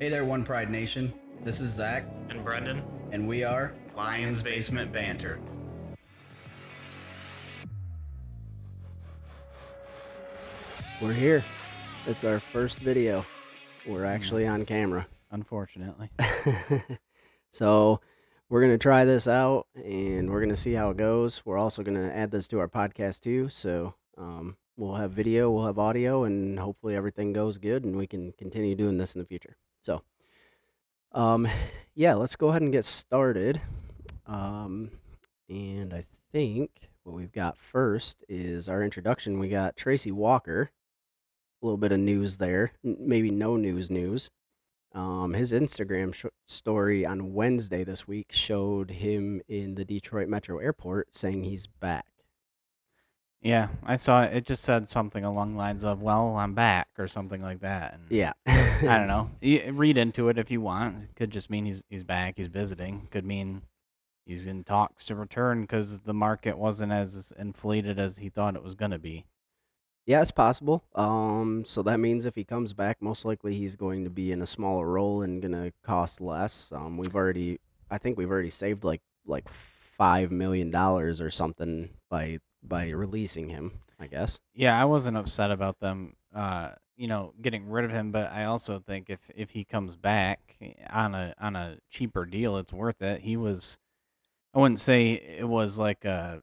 Hey there, One Pride Nation. This is Zac, And Brendan, and we are Lions Basement Banter. We're here. It's our first video. We're actually on camera. unfortunately. So we're going to try this out and we're going to see how it goes. We're also going to add this to our podcast too. So we'll have video, we'll have audio, and hopefully everything goes good and we can continue doing this in the future. So yeah, let's go ahead and get started. And I think what we've got first is our introduction. We got Tracy Walker. A little bit of news there, maybe no news. His Instagram story on Wednesday this week showed him in the Detroit Metro Airport saying he's back. Yeah, I saw it. It just said something along the lines of, well, I'm back, or something like that. And Yeah. I don't know. Read into it if you want. It could just mean he's back, he's visiting. Could mean he's in talks to return because the market wasn't as inflated as he thought it was going to be. Yeah, it's possible. So that means if he comes back, most likely he's going to be in a smaller role and gonna cost less. I think we've already saved like $5 million or something by releasing him, I guess. Yeah, I wasn't upset about them, getting rid of him, but I also think if he comes back on a cheaper deal, it's worth it. I wouldn't say it was like a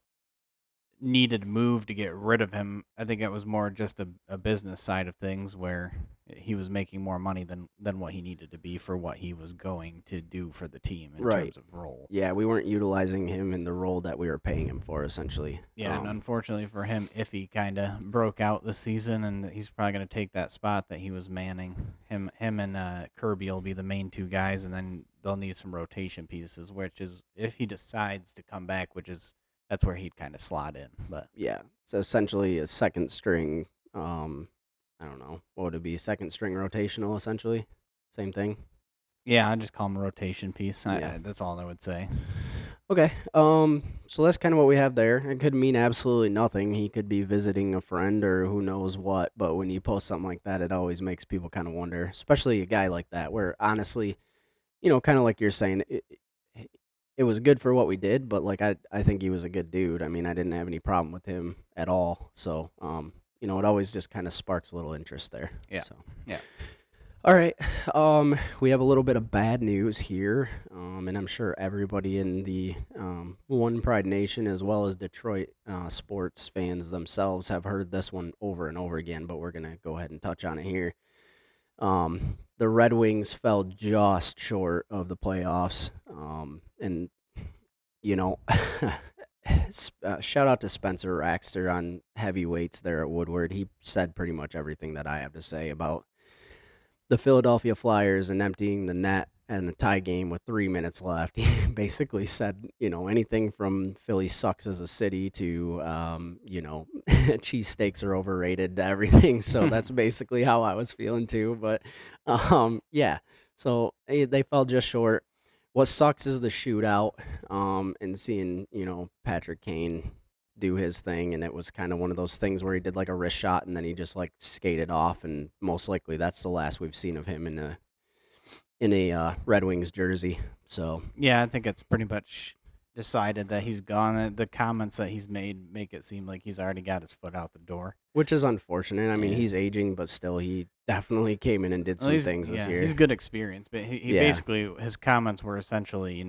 needed move to get rid of him. I think it was more just a business side of things where he was making more money than what he needed to be for what he was going to do for the team in Right. terms of role. Yeah, we weren't utilizing him in the role that we were paying him for, essentially. Yeah, and unfortunately for him, Iffy kind of broke out this season, and he's probably going to take that spot that he was manning. Him and Kirby will be the main two guys, and then they'll need some rotation pieces, which is if he decides to come back, that's where he'd kind of slot in. But yeah, so essentially a second string. I don't know what would it be? Second string rotational, essentially. Same thing. yeah, I just call him a rotation piece. Yeah. That's all I would say. Okay. So that's kind of what we have there. It could mean absolutely nothing. He could be visiting a friend or who knows what. But when you post something like that, it always makes people kind of wonder, especially a guy like that, where honestly, kind of like you're saying, it was good for what we did, but like I think he was a good dude. I mean, I didn't have any problem with him at all. So, it always just kind of sparks a little interest there. Yeah. So. Yeah. All right. We have a little bit of bad news here, and I'm sure everybody in the One Pride Nation, as well as Detroit sports fans themselves, have heard this one over and over again. But we're gonna go ahead and touch on it here. The Red Wings fell just short of the playoffs, and shout out to Spencer Raxter on heavyweights there at Woodward. He said pretty much everything that I have to say about the Philadelphia Flyers and emptying the net and a tie game with 3 minutes left. He basically said, anything from Philly sucks as a city to, cheesesteaks are overrated to everything. So that's basically how I was feeling too. But yeah, so they fell just short. What sucks is the shootout and seeing, Patrick Kane do his thing, and it was kind of one of those things where he did like a wrist shot and then he just like skated off, and most likely that's the last we've seen of him in a Red Wings jersey. So yeah, I think it's pretty much decided that he's gone. The comments that he's made make it seem like he's already got his foot out the door, which is unfortunate. I mean, Yeah. he's aging, but still, he definitely came in and did some things this year. He's good experience, but he basically, his comments were essentially,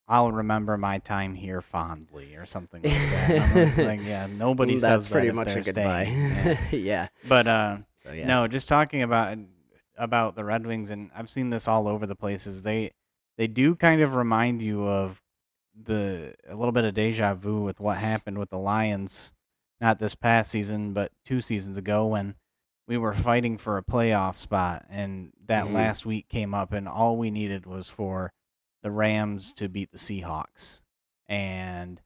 I'll remember my time here fondly or something like that. And I'm just like, yeah, nobody says That's pretty that much if a they're goodbye. staying. Yeah. Yeah. But So, yeah. no, just talking about the Red Wings, and I've seen this all over the places. They do kind of remind you of a little bit of deja vu with what happened with the Lions, not this past season, but 2 seasons ago when we were fighting for a playoff spot, and that last week came up, and all we needed was for the Rams to beat the Seahawks. And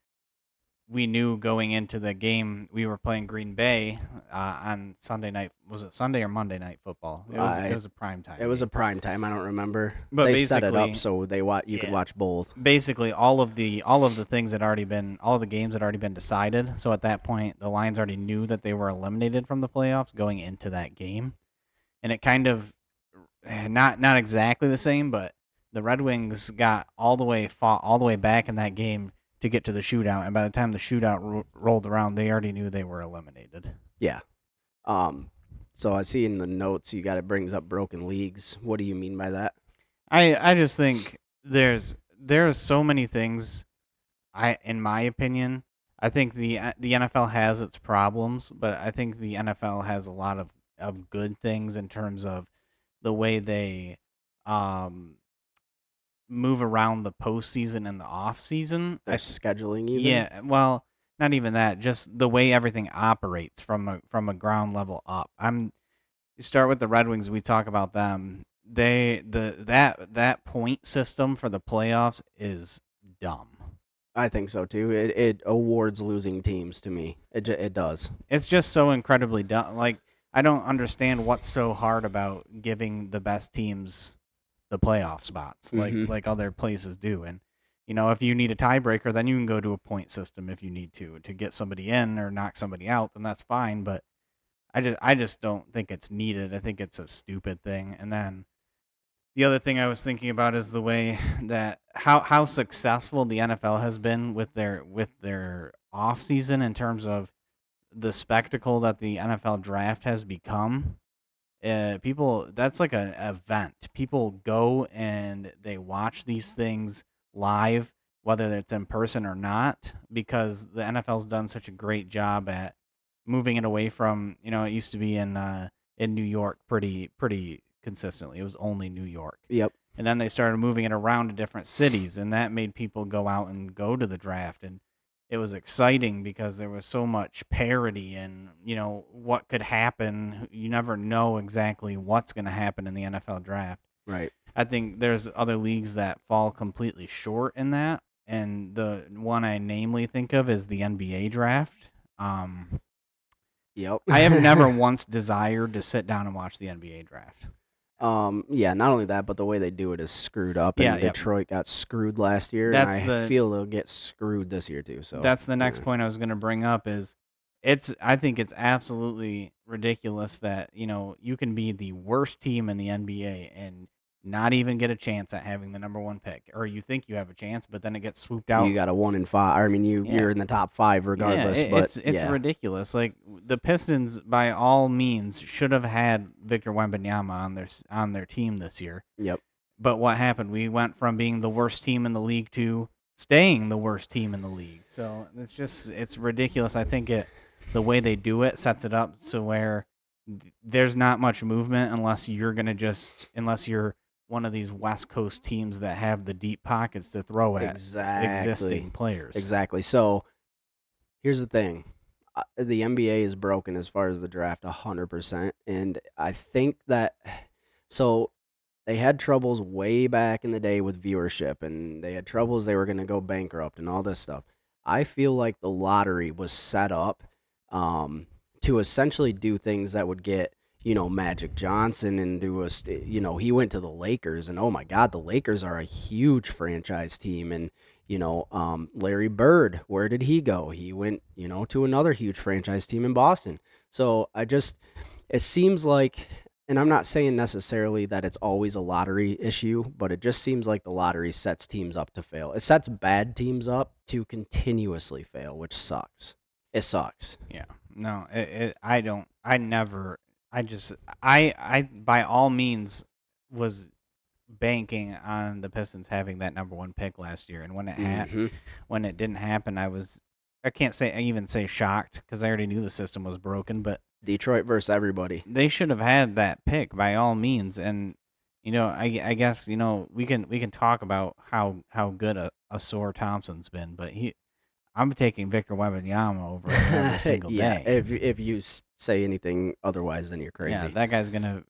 we knew going into the game we were playing Green Bay on Sunday night. Was it Sunday or Monday Night Football? It was a prime time. It was a prime time. I don't remember. But they set it up basically- so you could watch both. Basically, all of the things had already been, all of the games had already been decided. So at that point, the Lions already knew that they were eliminated from the playoffs going into that game, and it kind of not exactly the same, but the Red Wings fought all the way back in that game to get to the shootout, and by the time the shootout rolled around, they already knew they were eliminated. Yeah. Um, so I see in the notes it brings up broken leagues. What do you mean by that? I just think there's so many things. In my opinion, I think the NFL has its problems, but I think the NFL has a lot of good things in terms of the way they um move around the postseason and the off season. Their scheduling, even. Yeah, well, not even that, just the way everything operates from a ground level up. You start with the Red Wings. We talk about them. That point system for the playoffs is dumb. I think so too. It awards losing teams to me. It does. It's just so incredibly dumb. Like, I don't understand what's so hard about giving the best teams the playoff spots, like other places do. And if you need a tiebreaker, then you can go to a point system if you need to get somebody in or knock somebody out. Then that's fine. But I just don't think it's needed. I think it's a stupid thing. And then the other thing I was thinking about is the way that how successful the NFL has been with their off season in terms of the spectacle that the NFL draft has become. People, that's like an event. People go and they watch these things live, whether it's in person or not, because the NFL's done such a great job at moving it away from, it used to be in New York pretty consistently. It was only New York. Yep. And then they started moving it around to different cities, and that made people go out and go to the draft. And it was exciting because there was so much parity and, what could happen. You never know exactly what's going to happen in the NFL draft. Right. I think there's other leagues that fall completely short in that. And the one I namely think of is the NBA draft. Yep. I have never once desired to sit down and watch the NBA draft. Yeah, not only that, but the way they do it is screwed up. And Detroit got screwed last year, and I feel they'll get screwed this year too. So that's the next point I was going to bring up is I think it's absolutely ridiculous that, you can be the worst team in the NBA and not even get a chance at having the number one pick, or you think you have a chance, but then it gets swooped out. You got a 1 in 5. I mean, you're in the top 5 regardless. It's ridiculous. Like, the Pistons, by all means, should have had Victor Wembanyama on their team this year. Yep. But what happened? We went from being the worst team in the league to staying the worst team in the league. So it's ridiculous. I think the way they do it sets it up so where there's not much movement unless you're one of these West Coast teams that have the deep pockets to throw at existing players. Exactly. So here's the thing. The NBA is broken as far as the draft 100%. And I think that so they had troubles way back in the day with viewership, and they had troubles they were going to go bankrupt and all this stuff. I feel like the lottery was set up to essentially do things that would get Magic Johnson and he went to the Lakers, and oh my God, the Lakers are a huge franchise team. And Larry Bird, where did he go? He went to another huge franchise team in Boston. So it seems like, and I'm not saying necessarily that it's always a lottery issue, but it just seems like the lottery sets teams up to fail. It sets bad teams up to continuously fail, which sucks. It sucks. Yeah. No, I by all means was banking on the Pistons having that number one pick last year, and when it didn't happen, I can't even say shocked because I already knew the system was broken, but Detroit versus everybody. They should have had that pick by all means, and I guess we can talk about how good a Sore Thompson's been, but I'm taking Victor Wembanyama over him every single day. If you say anything otherwise, then you're crazy. Yeah, that guy's gonna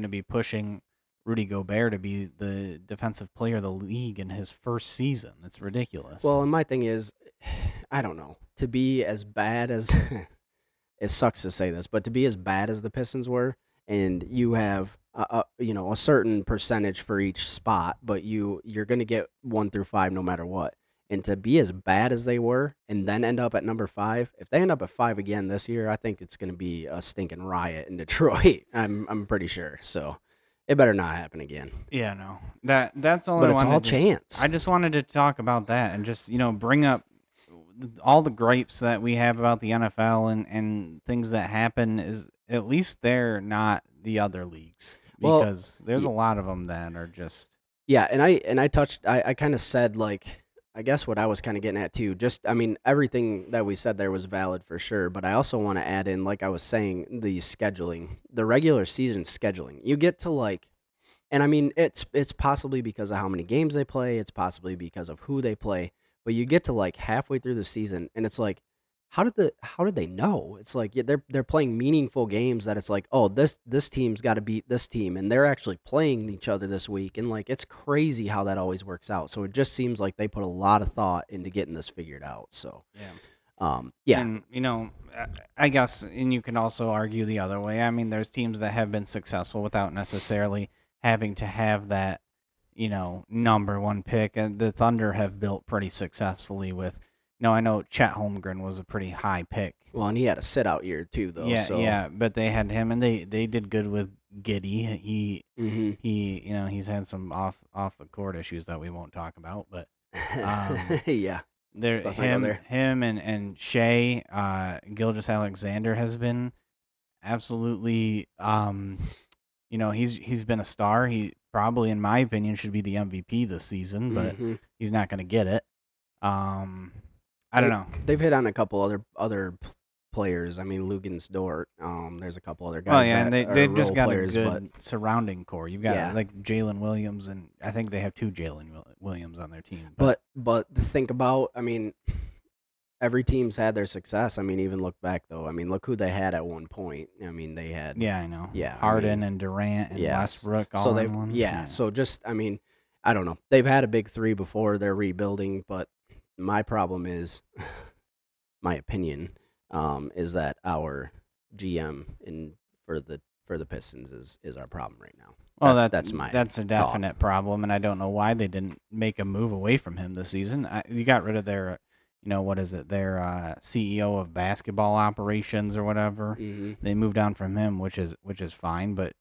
be pushing Rudy Gobert to be the defensive player of the league in his first season. It's ridiculous. Well, and my thing is, I don't know, to be as bad as it sucks to say this, but to be as bad as the Pistons were, and you have a certain percentage for each spot, but you're gonna get 1 through 5 no matter what. And to be as bad as they were and then end up at number 5, if they end up at 5 again this year, I think it's going to be a stinking riot in Detroit. I'm pretty sure. So It better not happen again. Yeah, no. That's all But I it's all wanted to. chance. I just wanted to talk about that and just bring up all the gripes that we have about the NFL and things that happen. Is at least they're not the other leagues, Well, because there's a y- lot of them that are just. yeah, I kind of said, like, I guess what I was kind of getting at too. Just, I mean, everything that we said there was valid for sure, but I also want to add in, like I was saying, the scheduling, the regular season scheduling. You get to, like, and I mean, it's possibly because of how many games they play, it's possibly because of who they play, but you get to, like, halfway through the season and it's like, how did they know? It's like, yeah, they're playing meaningful games that it's like, oh, this team's got to beat this team, and they're actually playing each other this week, and, like, it's crazy how that always works out. So it just seems like they put a lot of thought into getting this figured out. So Yeah. yeah, And I guess, and you can also argue the other way. I mean, there's teams that have been successful without necessarily having to have that, number one pick. And the Thunder have built pretty successfully with. I know Chet Holmgren was a pretty high pick. well, and he had a sit out year too, though. Yeah, So yeah, but they had him, and they did good with Giddy. hmm He's had some off the court issues that we won't talk about, but um, yeah, there let's not go there. him and Shea Gilgeous Alexander has been absolutely he's been a star. He probably, in my opinion, should be the MVP this season, but hmm he's not going to get it. I don't know. They've hit on a couple players. I mean, Lugens Dort. There's a couple other Well, guys yeah, and that are they've just role got players, a but good surrounding core. You've got yeah. like Jalen Williams, and I think they have two Williams on their team. But to think about, I mean, every team's had their success. I mean, even look back though. I mean, look who they had at one point. I mean, they had yeah, I know. yeah, I Harden mean, and Durant and yes. Westbrook So all they've in one. yeah. So just, I mean, I don't know. They've had a big three before. They're rebuilding, but my problem is, my opinion, is that our GM for the Pistons is our problem right now. Well, That's my that's a thought. definite problem, and I don't know why they didn't make a move away from him this season. You got rid of their, what is it, their CEO of basketball operations or whatever. hmm They moved on from him, which is fine, but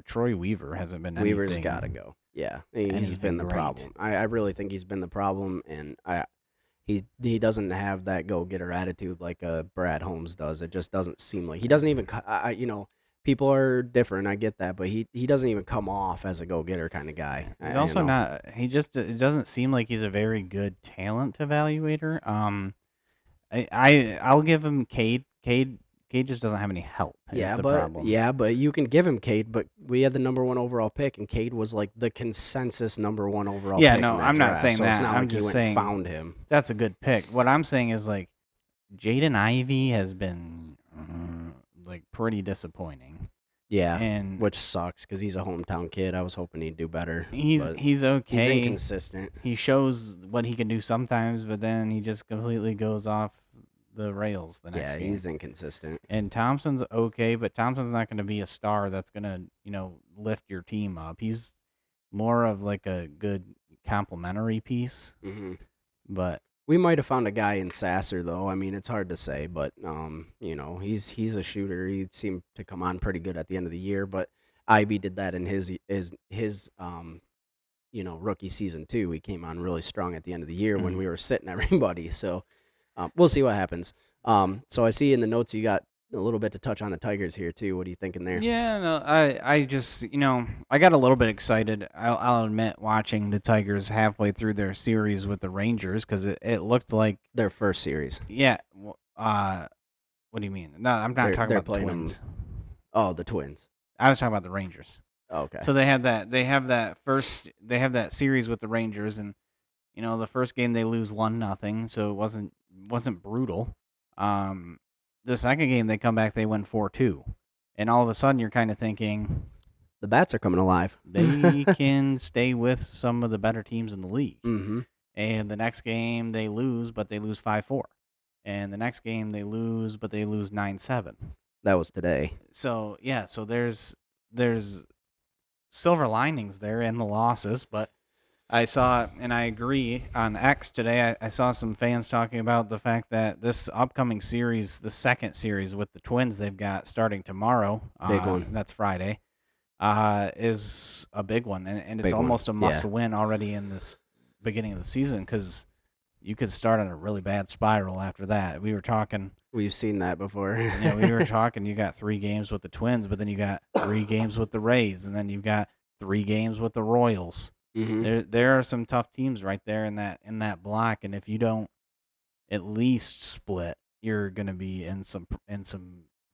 Troy Weaver hasn't been Weaver's got to go. Yeah, he's anything been the great. problem. I really think he's been the problem, and he doesn't have that go getter attitude like Brad Holmes does. It just doesn't seem like he doesn't even. People are different. I get that, but he doesn't even come off as a go getter kind of guy. He's also not. He just it doesn't seem like he's a very good talent evaluator. I'll give him Cade. Cade just doesn't have any help. Yeah, is the but problem. you can give him Cade, but we had the number one overall pick, and Cade was like the consensus number one overall. Yeah, pick no, in that I'm not draft, saying so it's that. not I'm like he just went saying and found him. that's a good pick. What I'm saying is, like, Jaden Ivey has been like pretty disappointing. Yeah, And which sucks because he's a hometown kid. I was hoping he'd do better. but he's okay. He's inconsistent. He shows what he can do sometimes, but then he just completely goes off the rails the next Yeah, game. he's inconsistent. And Thompson's okay, but Thompson's not going to be a star that's going to, lift your team up. He's more of like a good complementary piece. hmm But We might have found a guy in Sasser though. I mean, it's hard to say, but he's a shooter. He seemed to come on pretty good at the end of the year, but Ivy did that in his rookie season too. He came on really strong at the end of the year when we were sitting everybody. So we'll see what happens. So I see in the notes you got a little bit to touch on the Tigers here too. What are you thinking there? yeah, no, I just, I got a little bit excited. I'll admit, watching the Tigers halfway through their series with the Rangers, because it looked like Their first series. yeah. What do you mean? No, I'm not talking They're about the playing Twins. Oh, the Twins. I was talking about the Rangers. Okay. So they have that series with the Rangers, and the first game they lose 1-0, so it wasn't brutal. The second game they come back, they win 4-2, and all of a sudden you're kind of thinking the Bats are coming alive. they can stay with some of the better teams in the league. Mm-hmm. And the next game they lose, but they lose 5-4, and the next game they lose, but they lose 9-7. That was today. So yeah, so there's silver linings there in the losses, but I saw, and I agree, on X today, I saw some fans talking about the fact that this upcoming series, the second series with the Twins they've got starting tomorrow, Big one. that's Friday, is a big one, and it's Big one. almost a Yeah. must-win already in this beginning of the season because you could start on a really bad spiral after that. We were talking, We've seen that before. we were talking. You got 3 games with the Twins, but then you got 3 games with the Rays, and then you've got 3 games with the Royals. Mm-hmm. There are some tough teams right there in that block, and if you don't at least split, you're gonna be in some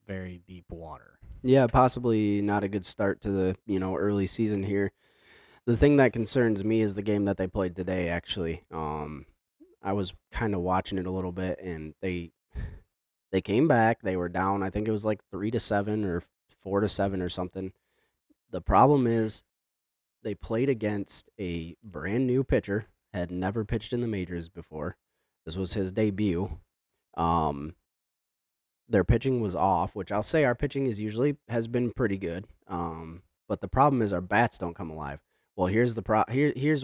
very deep water. Yeah, possibly not a good start to the early season here. The thing that concerns me is the game that they played today. Actually, I was kind of watching it a little bit, and they came back. They were down. I think it was like 3-7 or 4-7 or something. The problem is they played against a brand new pitcher, had never pitched in the majors before. This was his debut. Um, their pitching was off, which I'll say our pitching has been pretty good. But the problem is our bats don't come alive. Well, here's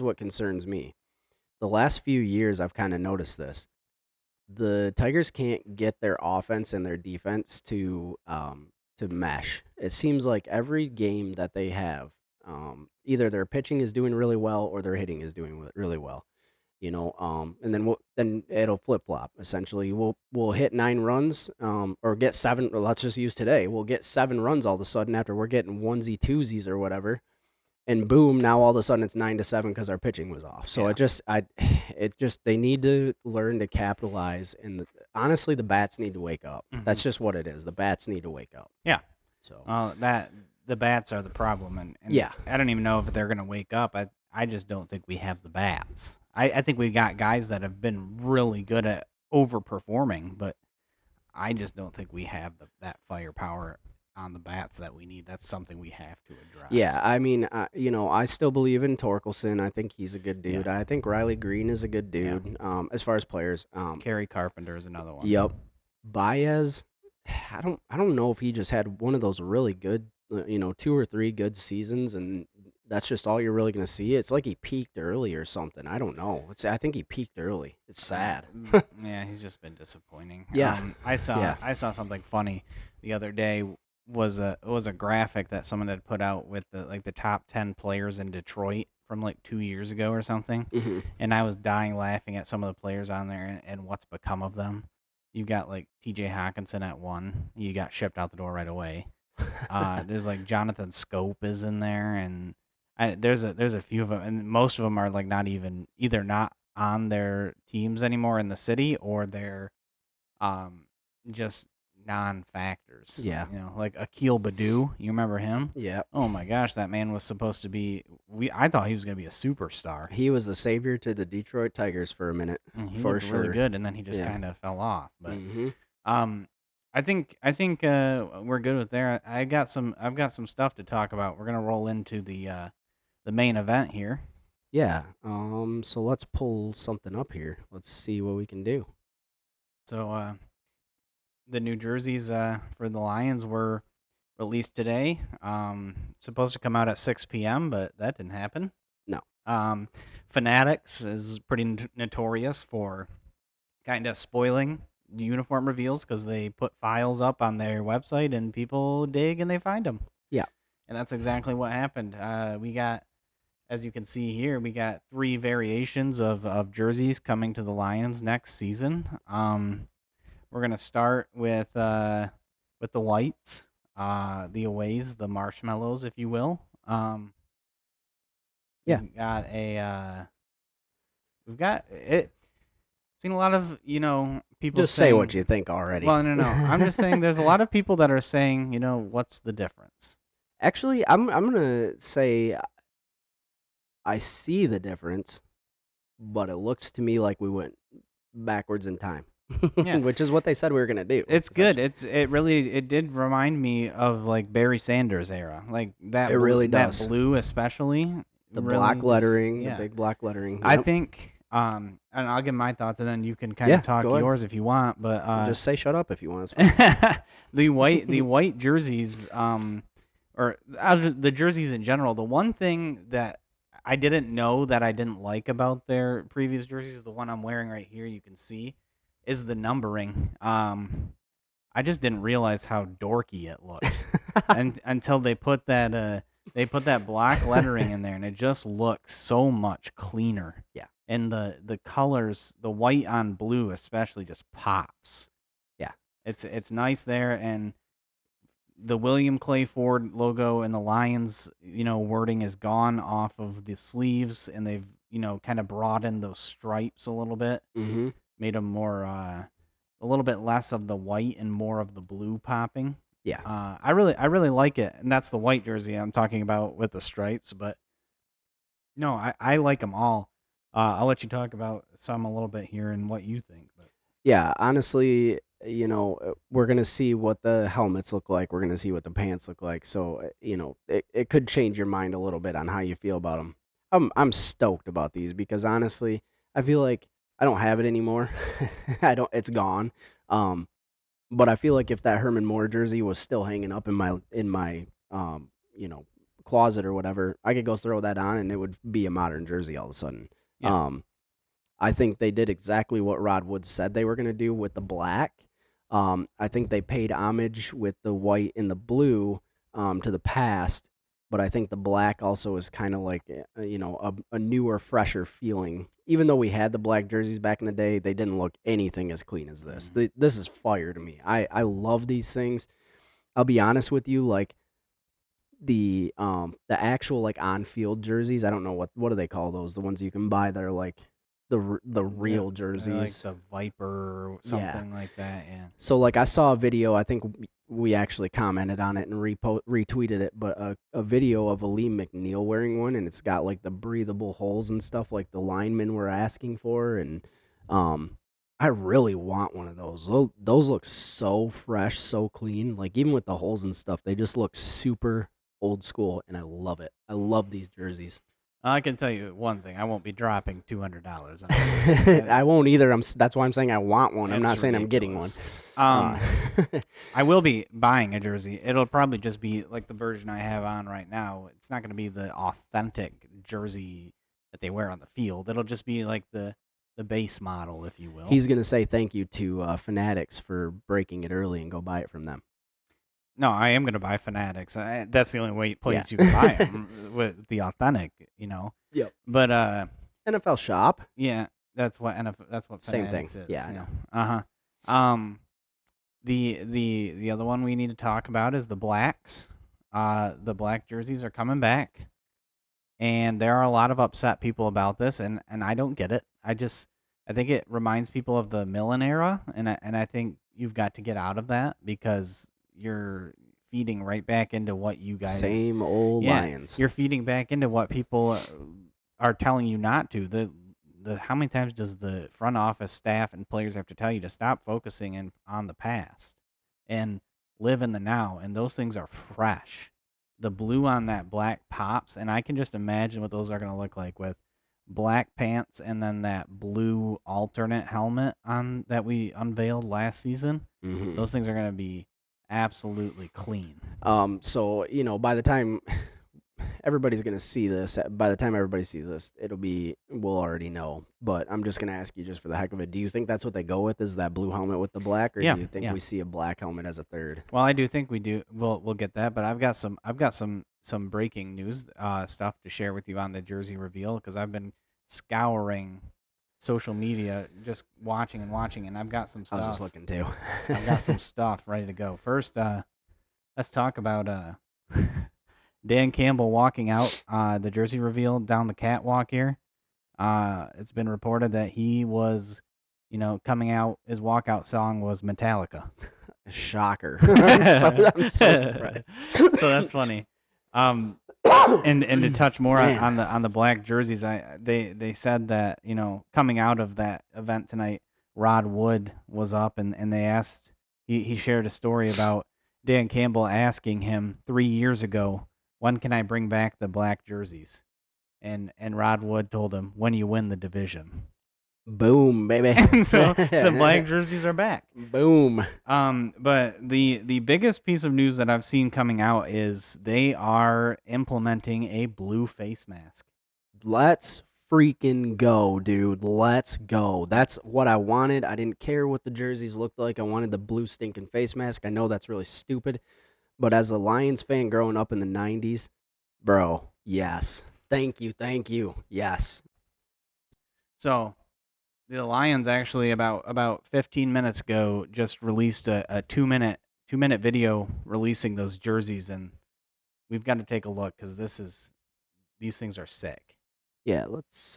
what concerns me. The last few years, I've kind of noticed this. The Tigers can't get their offense and their defense to mesh. It seems like every game that they have, either their pitching is doing really well or their hitting is doing really well. And then it'll flip flop. Essentially, we'll hit 9 runs, or get 7. Or let's just use today. We'll get 7 runs all of a sudden after we're getting onesie twosies or whatever, and boom, now all of a sudden it's 9-7 because our pitching was off. So Yeah. it just they need to learn to capitalize. And honestly, the bats need to wake up. That's just what it is. The bats need to wake up. Yeah. So That the bats are the problem, and yeah, I don't even know if they're gonna wake up. I just don't think we have the bats. I think we got guys that have been really good at overperforming, but I just don't think we have that firepower on the bats that we need. That's something we have to address. yeah. I mean, I still believe in Torkelson. I think he's a good dude. Yeah. I think Riley Green is a good Yeah. dude. As far as players, Kerry Carpenter is another one. yep. Baez, I don't know if he just had one of those really good, 2 or 3 good seasons, and that's just all you're really gonna see. It's like he peaked early or something. I don't know. I think he peaked early. It's sad. Yeah, he's just been disappointing. Yeah. I saw Yeah. I saw something funny the other day. Was a graphic that someone had put out with the top 10 players in Detroit from like 2 years ago or something, Hmm. and I was dying laughing at some of the players on there and what's become of them. You got like T.J. Hawkinson at 1. You got shipped out the door right away. There's like Jonathan Scope is in there, and there's a few of them, and most of them are like not even either not on their teams anymore in the city, or they're um just non-factors. Yeah. Like Akil Badu. You remember him? Yeah. Oh my gosh, that man was supposed to be. I thought he was gonna be a superstar. He was the savior to the Detroit Tigers for a minute. He For looked really sure. good, and then he just Yeah. kind of fell off. But Hmm. I think we're good with there. I've got some stuff to talk about. We're gonna roll into the main event here. Yeah. So let's pull something up here. Let's see what we can do. So the New Jerseys for the Lions were released today. Supposed to come out at 6 p.m., but that didn't happen. No. Fanatics is pretty notorious for kind of spoiling the uniform reveals because they put files up on their website and people dig and they find them. Yeah. And that's exactly what happened. We got, as you can see here, we got 3 variations of jerseys coming to the Lions next season. We're gonna start with the whites, the aways, the marshmallows, if you will. Yeah. We've got it. Seen a lot of people Just saying, say what you think already. Well, no. I'm just saying there's a lot of people that are saying, what's the difference? Actually, I'm gonna say I see the difference, but it looks to me like we went backwards in time. Yeah. Which is what they said we were gonna do. It's good. It did remind me of like Barry Sanders era, like that. It really does. That blue, especially The really black just- lettering, yeah. the big black lettering. I Yep. think, and I'll give my thoughts, and then you can kind Yeah, of talk go ahead. yours if you want. But Just say shut up if you want. It's fine. the white jerseys, the jerseys in general. The one thing that I didn't know that I didn't like about their previous jerseys, the one I'm wearing right here, you can see, is the numbering. I just didn't realize how dorky it looked until they put that They put that black lettering in there, and it just looks so much cleaner. Yeah. And the colors, the white on blue especially, just pops. Yeah. It's nice there, and the William Clay Ford logo and the Lions, wording is gone off of the sleeves, and they've, kind of broadened those stripes a little bit, Mm-hmm. made them more, a little bit less of the white and more of the blue popping. Yeah. I really like it, and that's the white jersey I'm talking about with the stripes. But no, I like them all. I'll let you talk about some a little bit here and what you think. But Yeah, honestly, we're gonna see what the helmets look like. We're gonna see what the pants look like. So, it could change your mind a little bit on how you feel about them. I'm stoked about these because honestly, I feel like I don't have it anymore. I don't. It's gone. Um, but I feel like if that Herman Moore jersey was still hanging up in my you know, closet or whatever, I could go throw that on and it would be a modern jersey all of a sudden. yeah, I think they did exactly what Rod Wood said they were going to do with the black. I think they paid homage with the white and the blue to the past, but I think the black also is kind of like a newer, fresher feeling. Even though we had the black jerseys back in the day, they didn't look anything as clean as this. This is fire to me. I love these things. I'll be honest with you, like the actual like on field jerseys. I don't know what do they call those? The ones you can buy that are like the real like jerseys. the Viper or Yeah. something like that. Yeah. So like I saw a video. I think we actually commented on it and retweeted it. But a video of Lee McNeil wearing one, and it's got like the breathable holes and stuff like the linemen were asking for, and um. I really want one of those. Those look so fresh, so clean. Like even with the holes and stuff, they just look super old school, and I love it. I love these jerseys. I can tell you one thing: I won't be dropping $200 on a jersey. I won't either. That's why I'm saying I want one. I'm It's not saying I'm getting one. ridiculous. I will be buying a jersey. It'll probably just be like the version I have on right now. It's not going to be the authentic jersey that they wear on the field. It'll just be like the base model, if you will. He's gonna say thank you to Fanatics for breaking it early and go buy it from them. No, I am going to buy Fanatics. That's the only place Yeah. you can buy them with the authentic, Yep. But NFL Shop. yeah, that's what Same Fanatics thing. is. Yeah, I know. The other one we need to talk about is the blacks. The black jerseys are coming back, and there are a lot of upset people about this, and I don't get it. I think it reminds people of the Millen era, and I think you've got to get out of that because you're feeding right back into what you guys. Same old Yeah, Lions. you're feeding back into what people are telling you not to. How many times does the front office staff and players have to tell you to stop focusing on the past and live in the now? And those things are fresh. The blue on that black pops, and I can just imagine what those are going to look like with black pants and then that blue alternate helmet on that we unveiled last season. Mhm. Those things are going to be absolutely clean. So by the time everybody's gonna see this, by the time everybody sees this, we'll already know. But I'm just gonna ask you, just for the heck of it, do you think that's what they go with? Is that blue helmet with the black, or Yeah, do you think yeah. we see a black helmet as a third? Well, I do think we do. We'll get that, but I've got some breaking news stuff to share with you on the jersey reveal because I've been scouring social media, just watching, and I've got some I was just stuff. looking too. I've got some stuff ready to go. First, let's talk about Dan Campbell walking out the jersey reveal down the catwalk here. It's been reported that he was, coming out. His walkout song was Metallica. Shocker. I'm so surprised. So that's funny. And to touch more Man. on the black jerseys, they said that coming out of that event tonight, Rod Wood was up and they asked he shared a story about Dan Campbell asking him 3 years ago, when can I bring back the black jerseys? And Rod Wood told him, when you win the division. Boom, baby. And so the black jerseys are back. Boom. But the biggest piece of news that I've seen coming out is they are implementing a blue face mask. Let's freaking go, dude. Let's go. That's what I wanted. I didn't care what the jerseys looked like. I wanted the blue stinking face mask. I know that's really stupid, but as a Lions fan growing up in the 90s, Bro, yes. Thank you, thank you. Yes. So the Lions actually about 15 minutes ago just released a 2-minute video releasing those jerseys, and we've got to take a look because these things are sick. Yeah, let's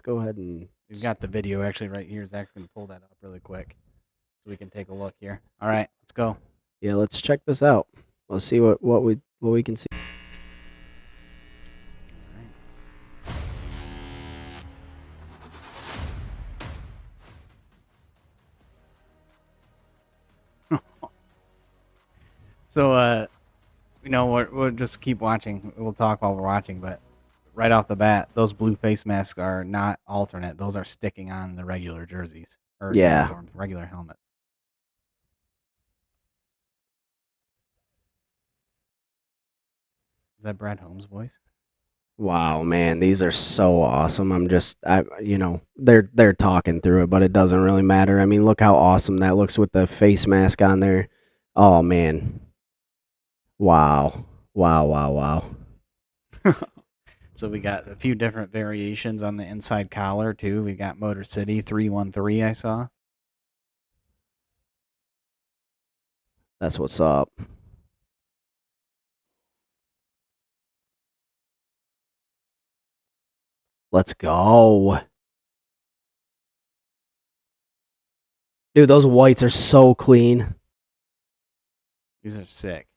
go ahead and We've got the video actually right here. Zach's gonna pull that up really quick so we can take a look here. All right, let's go. yeah, let's check this out. Let's see what we can see. So we'll just keep watching. We'll talk while we're watching, but right off the bat, those blue face masks are not alternate. Those are sticking on the regular jerseys or Yeah. uniforms, regular helmets. Is that Brad Holmes' voice? Wow, man, these are so awesome. They're talking through it, but it doesn't really matter. I mean, look how awesome that looks with the face mask on there. Oh man. Wow. Wow, wow, wow. So we got a few different variations on the inside collar too. We got Motor City 313 I saw. That's what's up. Let's go. Dude, those whites are so clean. These are sick.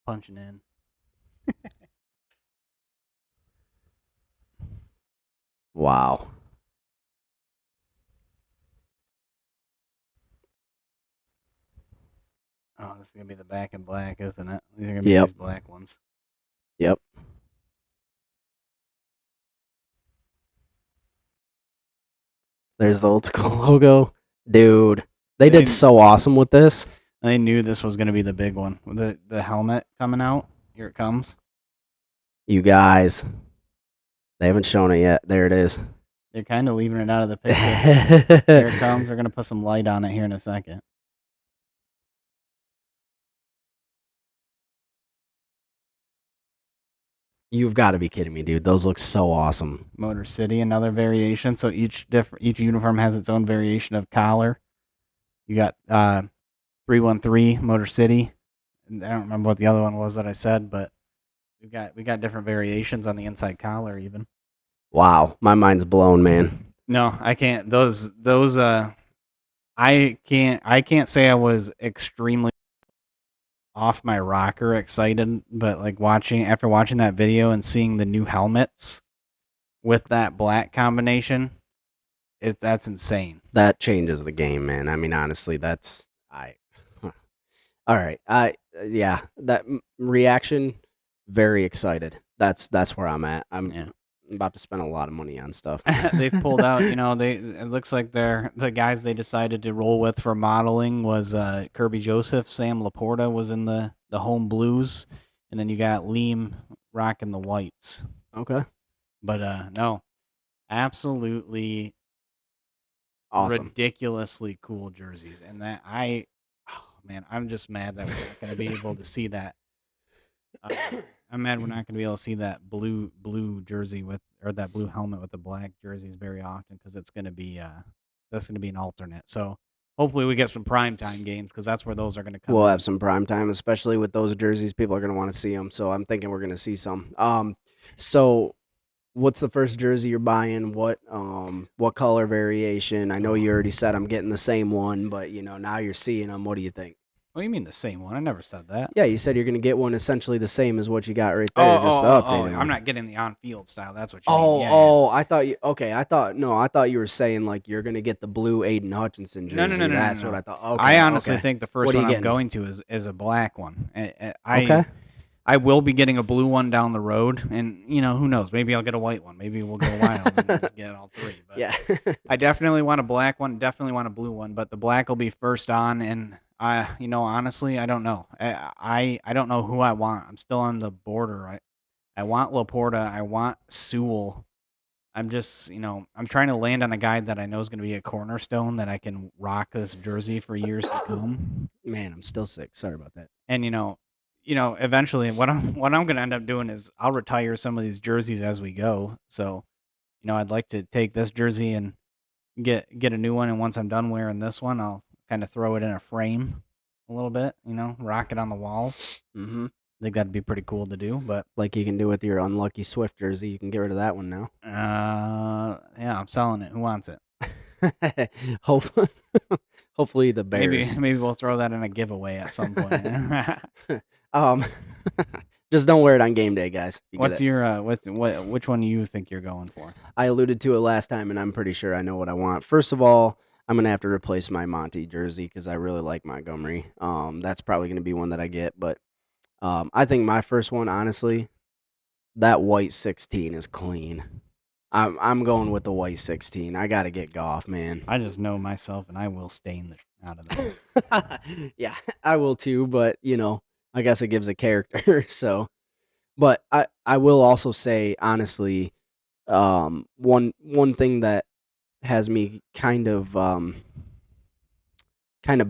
Punching in. Wow. Oh, this is gonna be the back in black, isn't it? These are gonna be Yep. these black ones. Yep. There's the old school logo. Dude, they did so awesome with this. I knew this was gonna be the big one. The helmet coming out. Here it comes. You guys. They haven't shown it yet. There it is. They're kind of leaving it out of the picture. Here it comes. We're gonna put some light on it here in a second. You've got to be kidding me, dude. Those look so awesome. Motor City, another variation. So each uniform has its own variation of collar. You got 313 Motor City. I don't remember what the other one was that I said, but we got different variations on the inside collar even. Wow, my mind's blown, man. No, I can't. Those I can't say I was extremely off my rocker excited, but like after watching that video and seeing the new helmets with that black combination, that's insane. That changes the game, man. I mean, honestly, that's all right. Yeah, that reaction, very excited. That's where I'm at. I'm about to spend a lot of money on stuff. They've pulled out, it looks like the guys they decided to roll with for modeling was Kirby Joseph, Sam Laporta was in the home blues, and then you got Liam rocking the whites. Okay. But no, absolutely awesome. Ridiculously cool jerseys, and I'm just mad that we're not going to be able to see that. I'm mad we're not going to be able to see that blue jersey or that blue helmet with the black jerseys very often because it's going to be that's going to be an alternate. So hopefully we get some primetime games because that's where those are going to come. We'll in. have some prime time, especially with those jerseys. People are going to want to see them, so I'm thinking we're going to see some. So what's the first jersey you're buying? What color variation? I know you already said I'm getting the same one, but now you're seeing them. What do you think? What do you mean the same one? I never said that. Yeah, you said you're going to get one essentially the same as what you got right there, just the updated one. I'm not getting the on-field style. That's what you mean. I thought you. Okay, I thought you were saying like you're going to get the blue Aiden Hutchinson jersey. No. That's what I thought. Okay, I honestly okay. think the first one I'm going to is a black one. Okay. I will be getting a blue one down the road, and who knows? Maybe I'll get a white one. Maybe we'll go wild and just get all three. But Yeah. I definitely want a black one. Definitely want a blue one. But the black will be first on, and honestly, I don't know. I don't know who I want. I'm still on the border. I want Laporta. I want Sewell. I'm just, I'm trying to land on a guy that I know is going to be a cornerstone that I can rock this jersey for years to come. Man, I'm still sick. Sorry about that. And eventually what I'm gonna end up doing is I'll retire some of these jerseys as we go. So, I'd like to take this jersey and get a new one, and once I'm done wearing this one, I'll kind of throw it in a frame a little bit, rock it on the walls. Mm-hmm. I think that'd be pretty cool to do, but Like you can do with your unlucky Swift jersey. You can get rid of that one now. yeah, I'm selling it. Who wants it? Hope, hopefully the Maybe Bears. maybe we'll throw that in a giveaway at some point. um, just don't wear it on game day, guys. You get What's it. your which one do you think you're going for? I alluded to it last time, and I'm pretty sure I know what I want. First of all, I'm gonna have to replace my Monty jersey because I really like Montgomery. That's probably gonna be one that I get, but I think my first one, honestly, that white 16 is clean. I'm going with the white 16. I gotta get Goff, man. I just know myself, and I will stain the out of that. Yeah, I will too, but I guess it gives a character. So, but I will also say honestly, one thing that has me kind of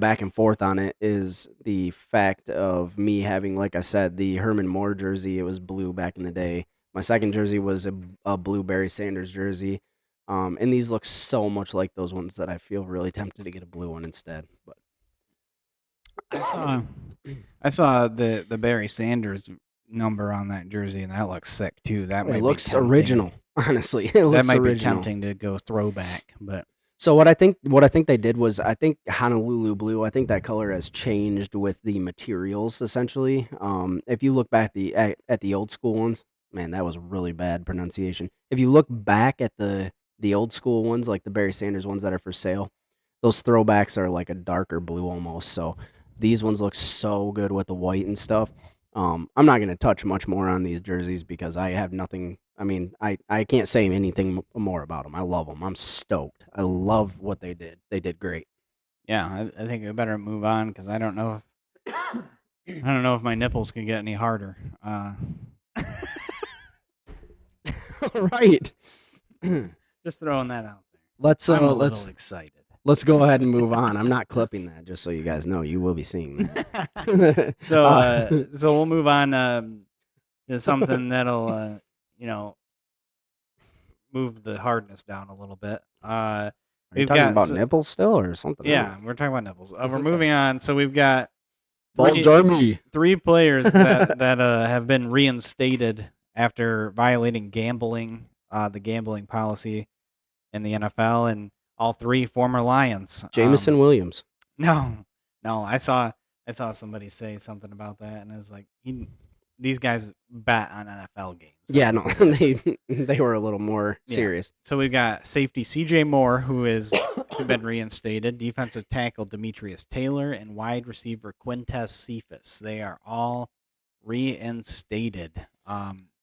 back and forth on it is the fact of me having, like I said, the Herman Moore jersey. It was blue back in the day. My second jersey was a blue Barry Sanders jersey. And these look so much like those ones that I feel really tempted to get a blue one instead. But I saw the Barry Sanders number on that jersey, and that looks sick too. That might it be looks tempting. original, honestly. It That looks might be original. tempting to go throwback, but So what I think they did was, I think Honolulu blue, I think that color has changed with the materials essentially. If you look back at the old school ones, man, that was really bad pronunciation. If you look back at the old school ones, like the Barry Sanders ones that are for sale, those throwbacks are like a darker blue almost. So these ones look so good with the white and stuff. I'm not gonna touch much more on these jerseys because I have nothing. I mean, I can't say anything more about them. I love them. I'm stoked. I love what they did. They did great. yeah, I think we better move on because I don't know if my nipples can get any harder. Right. Just throwing that out there. Let's I'm a little excited. let's go ahead and move on. I'm not clipping that, just so you guys know. You will be seeing that. So we'll move on to something that'll move the hardness down a little bit. Are you We've talking got about nipples still or something yeah, else? we're talking about nipples. We're Okay. moving on. So we've got Bulge Army. three players that have been reinstated after violating the gambling policy in the NFL, and all three former Lions. Jameson Williams. No, I saw somebody say something about that, and I was like, these guys bet on NFL games. Yeah, no, they were a little more serious. So we've got safety C.J. Moore, who has been reinstated, defensive tackle Demetrius Taylor, and wide receiver Quintez Cephas. They are all reinstated.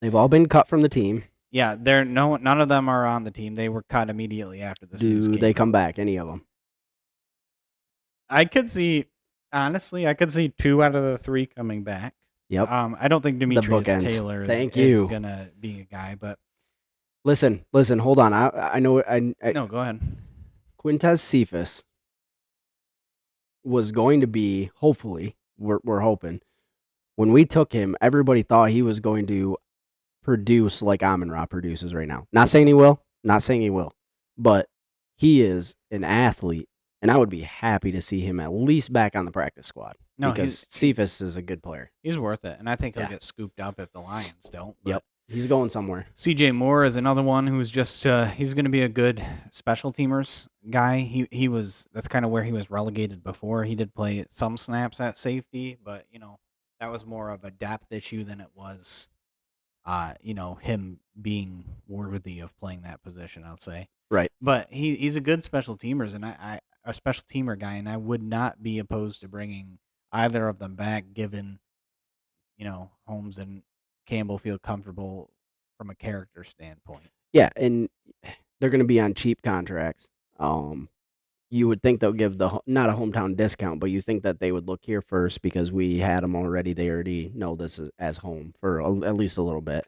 They've all been cut from the team. Yeah, none of them are on the team. They were cut immediately after this news Do came they out. come back? Any of them? I could see, honestly, two out of the three coming back. Yep. I don't think Demetrius bookends. Taylor Thank is you. gonna be a guy, but Listen. Hold on. I know. no, go ahead. Quintez Cephas was going to be, hopefully, we're hoping. When we took him, everybody thought he was going to produce like Amon-Ra produces right now. Not saying he will. But he is an athlete, and I would be happy to see him at least back on the practice squad. No, because Cephas is a good player. He's worth it, and I think he'll Yeah. get scooped up if the Lions don't. But Yep. He's going somewhere. C.J. Moore is another one who's just he's going to be a good special teamers guy. He was that's kind of where he was relegated before. He did play some snaps at safety, but that was more of a depth issue than it was him being worthy of playing that position, I'll say. Right. But he's a good special teamers, and I a special teamer guy, and I would not be opposed to bringing either of them back, given Holmes and Campbell feel comfortable from a character standpoint. Yeah, and they're going to be on cheap contracts. You would think they'll give not a hometown discount, but you think that they would look here first because we had them already. They already know this is as home for at least a little bit.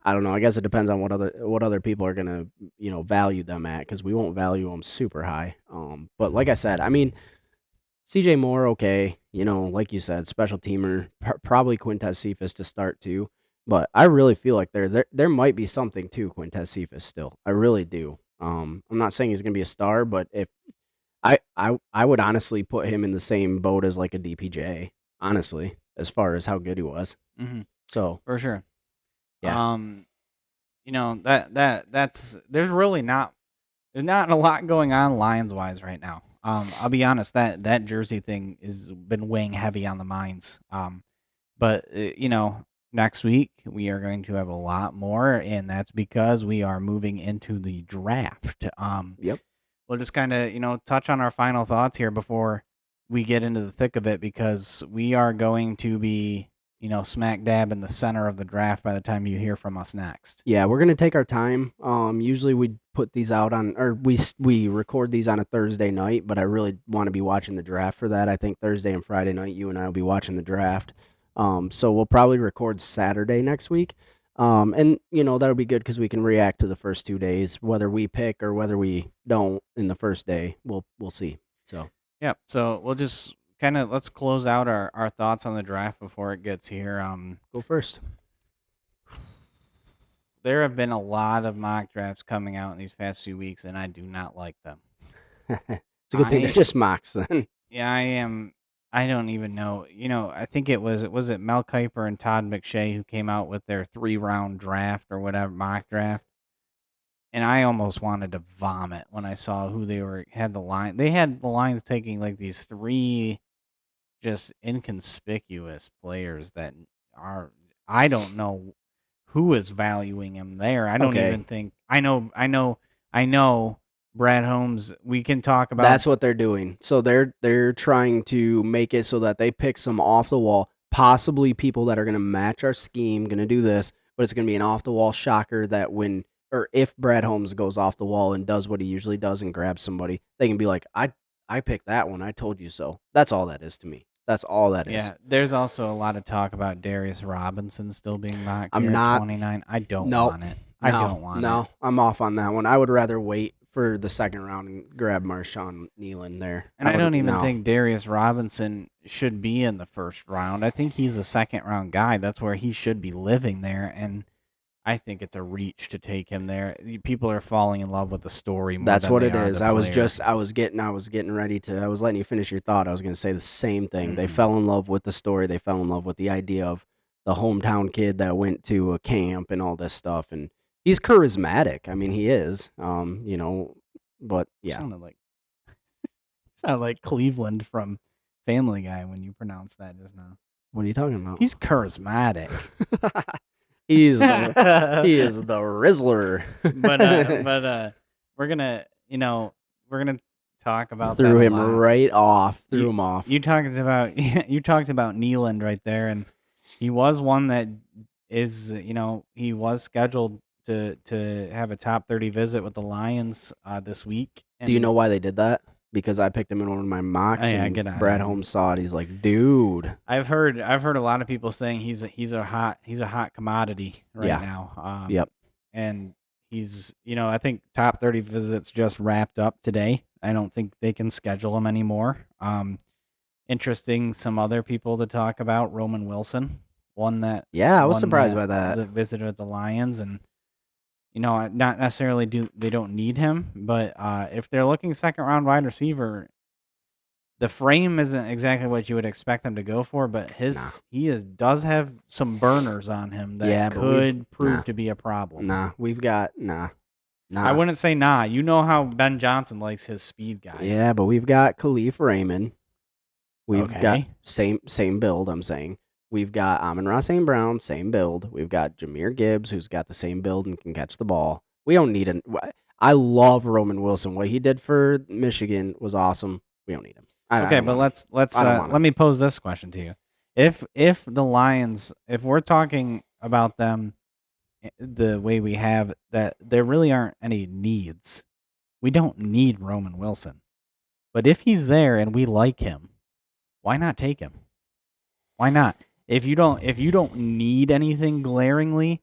I don't know. I guess it depends on what other people are gonna value them at, because we won't value them super high. But like I said, I mean, CJ Moore, okay. Like you said, special teamer. Probably Quintez Cephas to start too. But I really feel like there might be something to Quintez Cephas still. I really do. I'm not saying he's gonna be a star, but if I would honestly put him in the same boat as like a DPJ, honestly, as far as how good he was. Mm-hmm. So For sure. yeah, That's there's not a lot going on Lions wise right now. I'll be honest, that jersey thing has been weighing heavy on the minds. But next week we are going to have a lot more, and that's because we are moving into the draft. yep. We'll just kind of touch on our final thoughts here before we get into the thick of it, because we are going to be smack dab in the center of the draft by the time you hear from us next. Yeah, we're gonna take our time. Usually we put these out on, or we record these on a Thursday night, but I really want to be watching the draft for that. I think Thursday and Friday night, you and I will be watching the draft. So we'll probably record Saturday next week. And that'll be good because we can react to the first 2 days, whether we pick or whether we don't in the first day. We'll see. So Yep. So we'll just kind of let's close out our thoughts on the draft before it gets here. go first. There have been a lot of mock drafts coming out in these past few weeks, and I do not like them. It's a good thing they're just mocks then. Yeah, I am. I don't even know. I think it was it Mel Kiper and Todd McShay who came out with their 3-round draft or whatever mock draft, and I almost wanted to vomit when I saw who had the line. They had the Lions taking like these 3 just inconspicuous players that are I don't know who is valuing him there. I don't Okay. even think I know Brad Holmes. We can talk about That's what they're doing. So they're trying to make it so that they pick some off the wall, possibly people that are going to match our scheme, going to do this, but it's going to be an off the wall shocker that when or if Brad Holmes goes off the wall and does what he usually does and grabs somebody, they can be like, I picked that one. I told you so. That's all that is to me. That's all that is. Yeah, there's also a lot of talk about Darius Robinson still being mocked I'm here not- at 29. I don't Nope. want it. I don't want it. No, I'm off on that one. I would rather wait for the second round and grab Marshawn Nealon there. And I don't even think Darius Robinson should be in the first round. I think he's a second round guy. That's where he should be living there. And I think it's a reach to take him there. People are falling in love with the story more That's than what they it are is. the I was player. getting ready to. I was letting you finish your thought. I was going to say the same thing. They Mhm. fell in love with the story. They fell in love with the idea of the hometown kid that went to a camp and all this stuff. And he's charismatic. I mean, he is. But yeah. Sounded like Cleveland from Family Guy when you pronounced that just now. What are you talking about? He's charismatic. he is the Rizzler. but we're gonna talk about Threw that a him lot. right off. Threw him off. You talked about Nealand right there, and he was one that is he was scheduled to have a top 30 visit with the Lions this week. Do you know why they did that? Because I picked him in one of my mocks, and Brad Holmes saw it. He's like, "Dude." I've heard a lot of people saying he's a hot commodity right now. Yep. And he's I think top 30 visits just wrapped up today. I don't think they can schedule him anymore. Interesting, some other people to talk about. Roman Wilson, one that I was surprised by that. Visited with the Lions, and not necessarily they don't need him, but if they're looking second round wide receiver, the frame isn't exactly what you would expect them to go for, but does have some burners on him that could prove to be a problem. I wouldn't say nah. You know how Ben Johnson likes his speed guys. Yeah, but we've got Khalif Raymond. We've got same build, I'm saying. We've got Amon-Ra St. Brown, same build. We've got Jahmyr Gibbs, who's got the same build and can catch the ball. We don't need I love Roman Wilson. What he did for Michigan was awesome. We don't need him. Let me pose this question to you. If the Lions, if we're talking about them the way we have, that there really aren't any needs. We don't need Roman Wilson. But if he's there and we like him, why not take him? Why not? If you don't need anything glaringly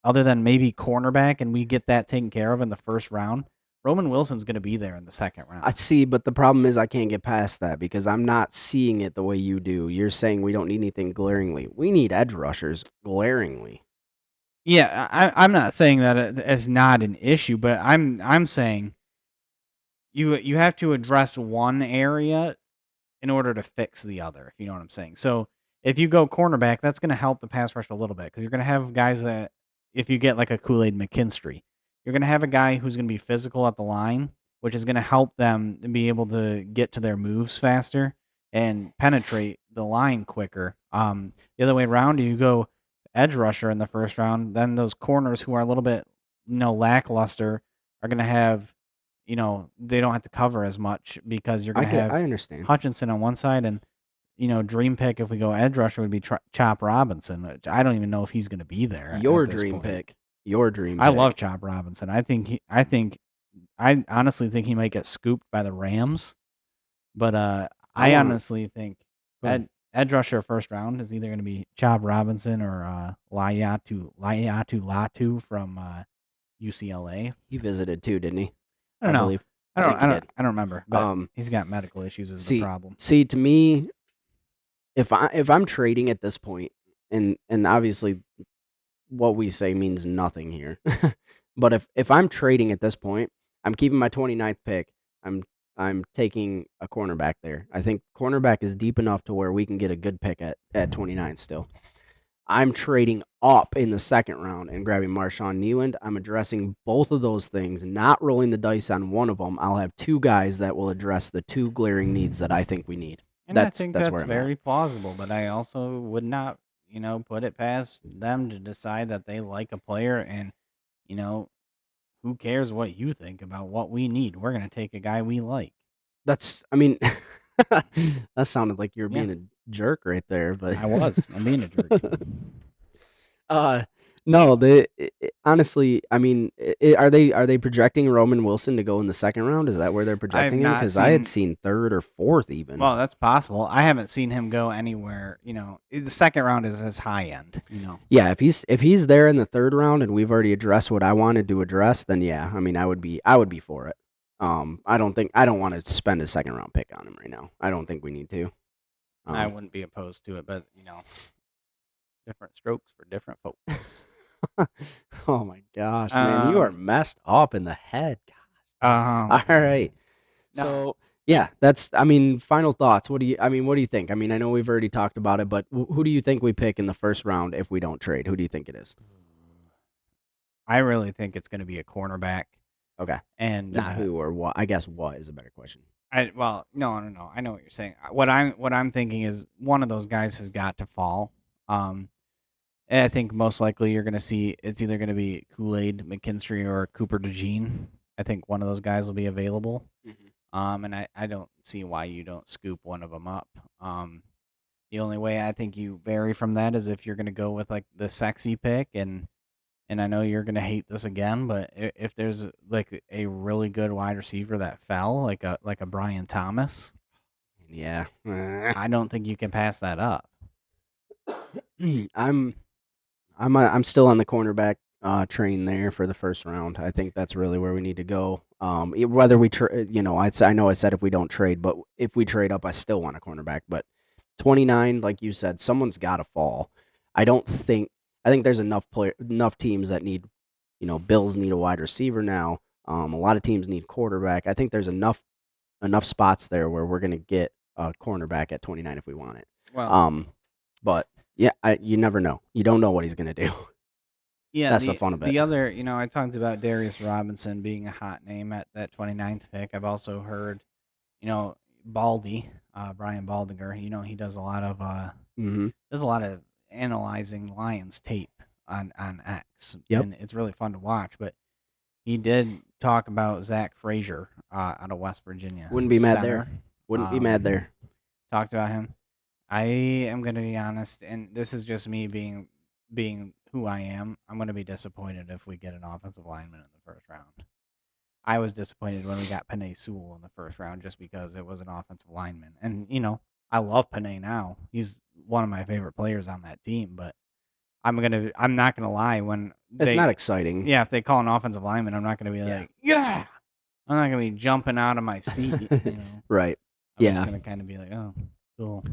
other than maybe cornerback and we get that taken care of in the first round, Roman Wilson's going to be there in the second I round. see, but the problem is I can't get past that because I'm not seeing it the way you do. You're saying we don't need anything glaringly. We need edge rushers glaringly. Yeah, I'm not saying that it's not an issue, but I'm saying you have to address one area in order to fix the other, if you know what I'm saying. So if you go cornerback, that's going to help the pass rush a little bit because you're going to have guys that, if you get like a Kool-Aid McKinstry, you're going to have a guy who's going to be physical at the line, which is going to help them be able to get to their moves faster and penetrate the line quicker. The other way around, you go edge rusher in the first round, then those corners who are a little bit, lackluster are going to have, they don't have to cover as much because you're going to have I understand. Hutchinson on one side and, dream pick if we go edge rusher would be Chop Robinson, which I don't even know if he's going to be there Your at this dream point. pick. Your dream I pick. love Chop Robinson. I honestly think he might get scooped by the Rams, but I honestly think edge rusher first round is either going to be Chop Robinson or Layatu Latu from UCLA. He visited too, didn't he? I don't know. believe. I don't remember, but he's got medical issues is the problem. See, to me, if I'm trading at this point, and obviously what we say means nothing here, but if I'm trading at this point, I'm keeping my 29th pick. I'm taking a cornerback there. I think cornerback is deep enough to where we can get a good pick at 29 still. I'm trading up in the second round and grabbing Marshawn Nealand. I'm addressing both of those things, not rolling the dice on one of them. I'll have two guys that will address the two glaring needs that I think we need. And I think that's very plausible, but I also would not, put it past them to decide that they like a player and, who cares what you think about what we need? We're going to take a guy we like. That sounded like you were being a jerk right there, but I was. I'm being a jerk. No, honestly, I mean, are they projecting Roman Wilson to go in the second round? Is that where they're projecting him? Because I had seen third or fourth even. Well, that's possible. I haven't seen him go anywhere. The second round is his high end. Yeah, if he's there in the third round and we've already addressed what I wanted to address, then yeah, I mean, I would be for it. I don't want to spend a second round pick on him right now. I don't think we need to. I wouldn't be opposed to it, but different strokes for different folks. Oh my gosh, man, you are messed up in the head. All right. No. So yeah, final thoughts. What do you think? I mean, I know we've already talked about it, but who do you think we pick in the first round if we don't trade? Who do you think it is? I really think it's going to be a cornerback. Okay. And not who or what. I guess what is a better question. No. I know what you're saying. What I'm thinking is one of those guys has got to fall. And I think most likely you're going to see it's either going to be Kool-Aid McKinstry or Cooper DeJean. I think one of those guys will be available. Mm-hmm. And I don't see why you don't scoop one of them up. The only way I think you vary from that is if you're going to go with like the sexy pick, and I know you're going to hate this again, but if there's like a really good wide receiver that fell, like a Brian Thomas, yeah, I don't think you can pass that up. I'm still on the cornerback train there for the first round. I think that's really where we need to go. Whether we I know I said if we don't trade, but if we trade up, I still want a cornerback. But 29, like you said, someone's got to fall. I think there's enough teams that need, Bills need a wide receiver now. A lot of teams need quarterback. I think there's enough spots there where we're going to get a cornerback at 29 if we want it. Well, but yeah, you never know. You don't know what he's going to do. Yeah, that's the fun of it. The other, I talked about Darius Robinson being a hot name at that 29th pick. I've also heard, Baldy, Brian Baldinger. He does a lot of analyzing Lions tape on X. Yep. And it's really fun to watch. But he did talk about Zach Frazier out of West Virginia. Wouldn't be mad there. Wouldn't be mad there. Talked about him. I am going to be honest, and this is just me being who I am. I'm going to be disappointed if we get an offensive lineman in the first round. I was disappointed when we got Penei Sewell in the first round just because it was an offensive lineman. And, I love Penei now. He's one of my favorite players on that team, but I'm not going to lie when it's not exciting. Yeah, if they call an offensive lineman, I'm not going to be like, yeah. I'm not gonna be jumping out of my seat. Right. I'm just Yeah. gonna kind of be like, oh, cool.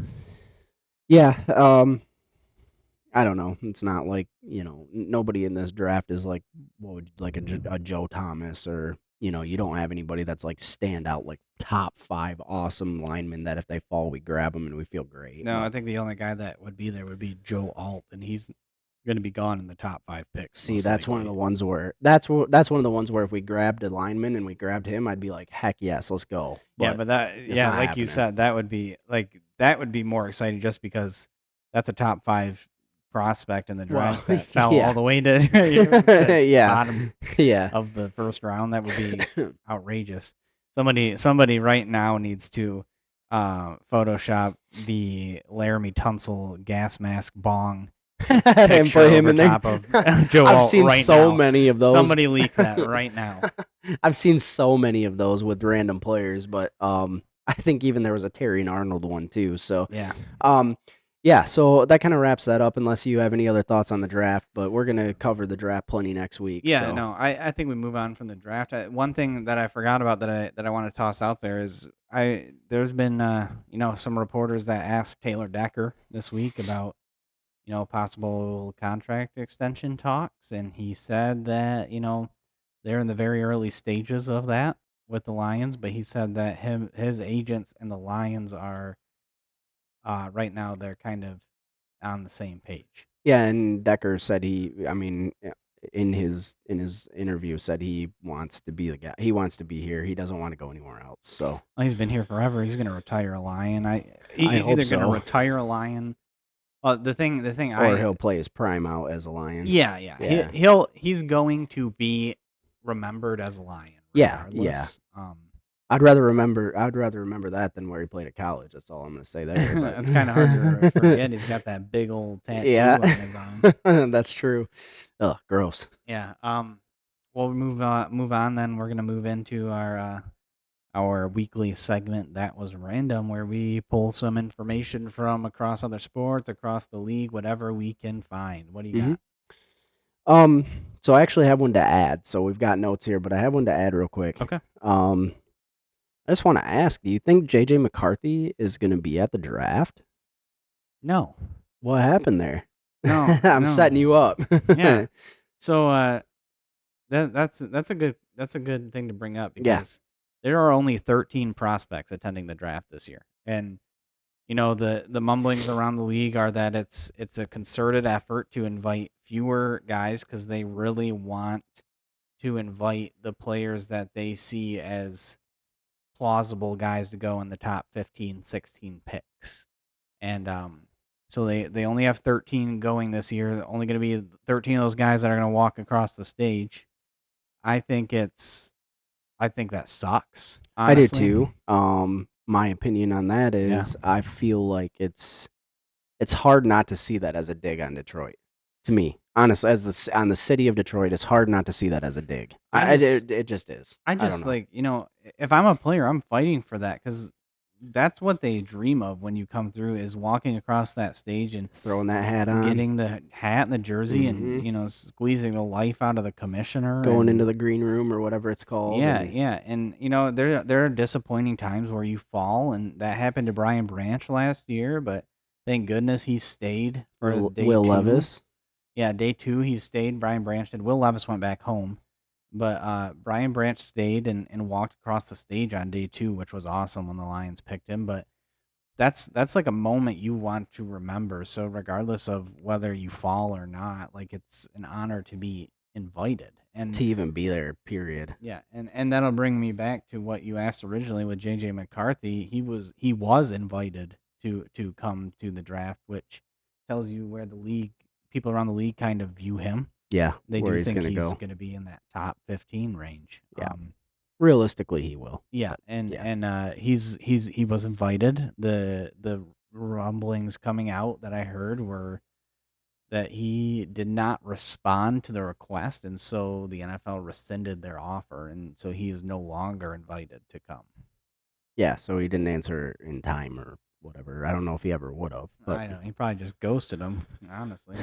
Yeah. I don't know. It's not like, nobody in this draft is like, what would like a Joe Thomas, or you don't have anybody that's like stand out like top 5 awesome linemen that if they fall we grab them and we feel great. No, I But think the only guy that would be there would be Joe Alt, and he's gonna be gone in the top 5 picks see, most that's one of likely. the ones where that's one of the ones where if we grabbed a lineman and we grabbed him, I'd be like, heck yes, let's go. Yeah, But but that it's yeah, not like you happening. said, that would be more exciting just because that's a top 5 prospect in the draft that fell yeah. all the way to Yeah. bottom Yeah. of the first round. That would be outrageous. Somebody right now needs to Photoshop the Laramie Tunsil gas mask bong And picture put him over in there. top of Joe I've Alt seen right so now. many of those. Somebody leak that right now. I've seen so many of those with random players, but I think even there was a Terry and Arnold one too. So Yeah. yeah, so that kind of wraps that up unless you have any other thoughts on the draft, but we're going to cover the draft plenty next week. Yeah, so. no, I think we move on from the draft. One thing that I forgot about that I want to toss out there is there's been some reporters that asked Taylor Decker this week about possible contract extension talks, and he said that they're in the very early stages of that with the Lions, but he said that his agents and the Lions are right now they're kind of on the same page. Yeah, and Decker said in his interview said he wants to be the guy. He wants to be here. He doesn't want to go anywhere else. So Well, he's been here forever. He's going to retire a Lion. He's hope either going to so. retire a Lion. The thing Or he'll play his prime out as a Lion. Yeah. Yeah. He's going to be remembered as a Lion Yeah, regardless. I'd rather remember that than where he played at college. That's all I'm going to say there. But It's kind of hard to forget. He's got that big old tattoo yeah, on his arm. that's true. Ugh, gross. Yeah. We'll move on. Then we're gonna move into our weekly segment that was random, where we pull some information from across other sports, across the league, whatever we can find. What do you got? So I actually have one to add. So we've got notes here, but I have one to add real quick. Okay. I just want to ask, do you think JJ McCarthy is going to be at the draft? No. What happened there? No. I'm setting you up. Yeah. So that's a good thing to bring up because there are only 13 prospects attending the draft this year. And the mumblings around the league are that it's a concerted effort to invite fewer guys because they really want to invite the players that they see as plausible guys to go in the top 15, 16 picks. And so they only have 13 going this year. Only going to be 13 of those guys that are going to walk across the stage. I think that sucks. Honestly. I do too. My opinion on that is I feel like it's hard not to see that as a dig on Detroit. To me, honestly, on the city of Detroit, it's hard not to see that as a dig. It just is. I just if I'm a player, I'm fighting for that because that's what they dream of when you come through is walking across that stage and throwing that hat on, getting the hat and the jersey, and squeezing the life out of the commissioner, going into the green room or whatever it's called. Yeah, and there are disappointing times where you fall, and that happened to Brian Branch last year, but thank goodness he stayed for day Will 2. Levis. Yeah, day 2 he stayed. Brian Branch did. Will Levis went back home. But Brian Branch stayed and walked across the stage on day 2, which was awesome when the Lions picked him. But that's like a moment you want to remember. So regardless of whether you fall or not, like it's an honor to be invited and to even be there. Period. Yeah, and that'll bring me back to what you asked originally with JJ McCarthy. He was invited to come to the draft, which tells you where the league people around the league kind of view him. Yeah, they where do he's think gonna he's go. going to be in that top 15 range. Yeah. Realistically, he will. Yeah, and he was invited. The rumblings coming out that I heard were that he did not respond to the request, and so the NFL rescinded their offer, and so he is no longer invited to come. Yeah, so he didn't answer in time or whatever. I don't know if he ever would have. But I know he probably just ghosted him. Honestly,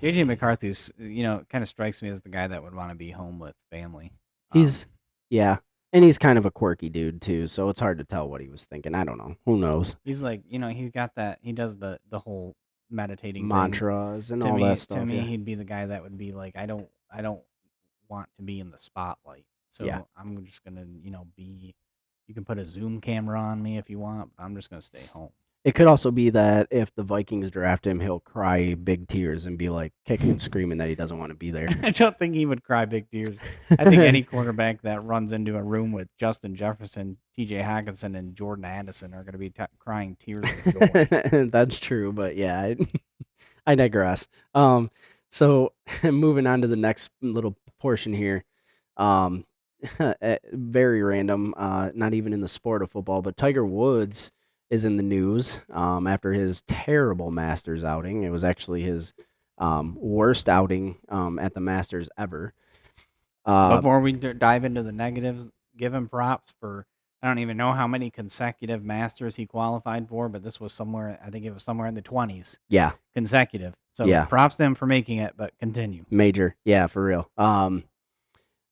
JJ McCarthy's kind of strikes me as the guy that would want to be home with family. He's yeah. And he's kind of a quirky dude too, so it's hard to tell what he was thinking. I don't know. Who knows? He's like, he's got that. He does the whole meditating thing. Mantras and To all that me, stuff. Yeah. he'd be the guy that would be like, I don't want to be in the spotlight. So Yeah. I'm just gonna, be. You can put a Zoom camera on me if you want, but I'm just gonna stay home. It could also be that if the Vikings draft him, he'll cry big tears and be like kicking and screaming that he doesn't want to be there. I don't think he would cry big tears. I think any quarterback that runs into a room with Justin Jefferson, T.J. Hawkinson, and Jordan Addison are going to be crying tears of joy. That's true, but yeah, I digress. So moving on to the next little portion here. Very random, not even in the sport of football, but Tiger Woods is in the news after his terrible Masters outing. It was actually his worst outing at the Masters ever. Before we dive into the negatives, give him props for, I don't even know how many consecutive Masters he qualified for, but this was somewhere, I think it was somewhere in the 20s. Yeah. Consecutive. So Yeah. props to him for making it, but continue. Major. Yeah, for real.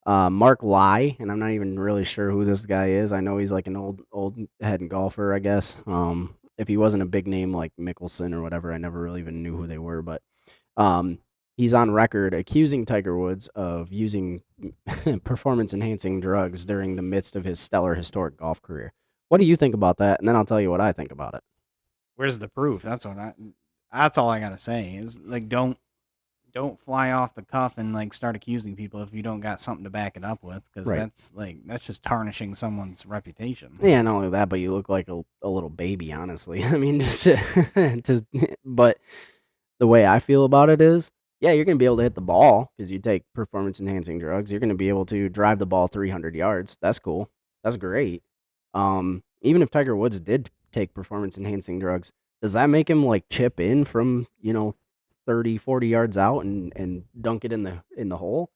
Mark Lai, and I'm not even really sure who this guy is. I know he's like an old head golfer, I guess. If he wasn't a big name like Mickelson or whatever, I never really even knew who they were. But he's on record accusing Tiger Woods of using performance-enhancing drugs during the midst of his stellar historic golf career. What do you think about that? And then I'll tell you what I think about it. Where's the proof? That's all I gotta say is like don't fly off the cuff and like start accusing people if you don't got something to back it up with, because Right. that's just tarnishing someone's reputation. Yeah, not only that, but you look like a little baby, honestly. I mean, but the way I feel about it is, yeah, you're going to be able to hit the ball because you take performance-enhancing drugs. You're going to be able to drive the ball 300 yards. That's cool. That's great. Even if Tiger Woods did take performance-enhancing drugs, does that make him like chip in from 30, 40 yards out and dunk it in the hole?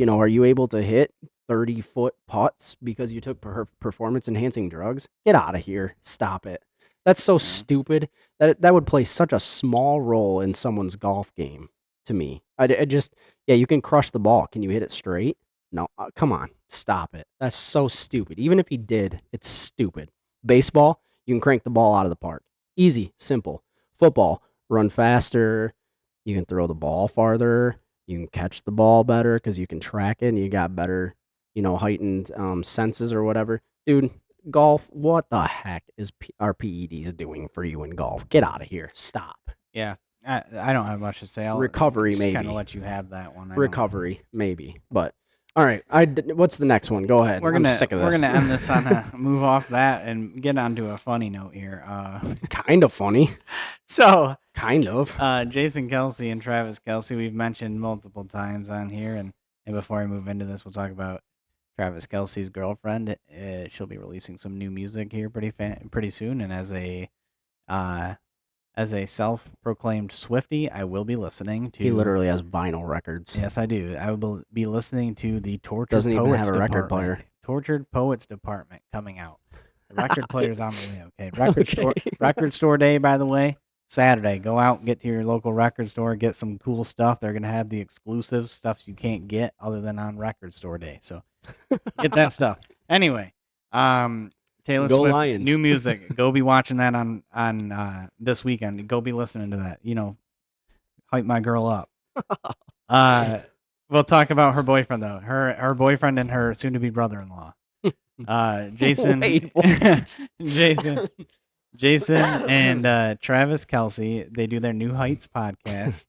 Are you able to hit 30-foot putts because you took performance-enhancing drugs? Get out of here. Stop it. That's so stupid. That would play such a small role in someone's golf game to me. Yeah, you can crush the ball. Can you hit it straight? No, come on. Stop it. That's so stupid. Even if he did, it's stupid. Baseball, you can crank the ball out of the park. Easy, simple. Football, run faster. You can throw the ball farther. You can catch the ball better because you can track it and you got better, heightened senses or whatever. Dude, golf, what the heck is our PEDs doing for you in golf? Get out of here. Stop. Yeah, I don't have much to say. I'll Recovery, just maybe. kind of let you have that one. Recovery, maybe. But all right, what's the next one? Go ahead. I'm sick of this. We're gonna end this on a move off that and get onto a funny note here. Kind of funny. So kind of. Jason Kelsey and Travis Kelsey, we've mentioned multiple times on here, and before I move into this, we'll talk about Travis Kelsey's girlfriend. She'll be releasing some new music here pretty soon, and as a self-proclaimed Swiftie, I will be listening to. He literally has vinyl records. Yes, I do. I will be listening to the Tortured Doesn't Poets even have a record Department. player. Tortured Poets Department coming out. The record player's on the way. Okay, record store day, by the way. Saturday, go out and get to your local record store, get some cool stuff. They're gonna have the exclusive stuff you can't get other than on record store day. So get that stuff. Anyway, Taylor Go Swift, Lions. new music. Go be watching that on this weekend. Go be listening to that. Hype my girl up. We'll talk about her boyfriend though. Her boyfriend and her soon-to-be brother-in-law. Jason. Wait, what? Jason and Travis Kelsey. They do their New Heights podcast.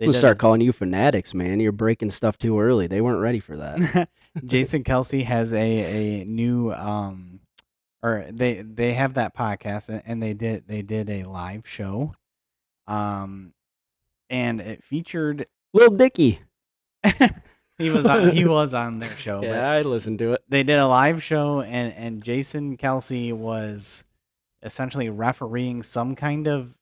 We'll start calling you fanatics, man. You're breaking stuff too early. They weren't ready for that. Jason Kelsey has a new or they have that podcast and they did a live show, and it featured Lil Dicky. he was on their show. Yeah, but I listened to it. they did a live show and Jason Kelsey was essentially refereeing some kind of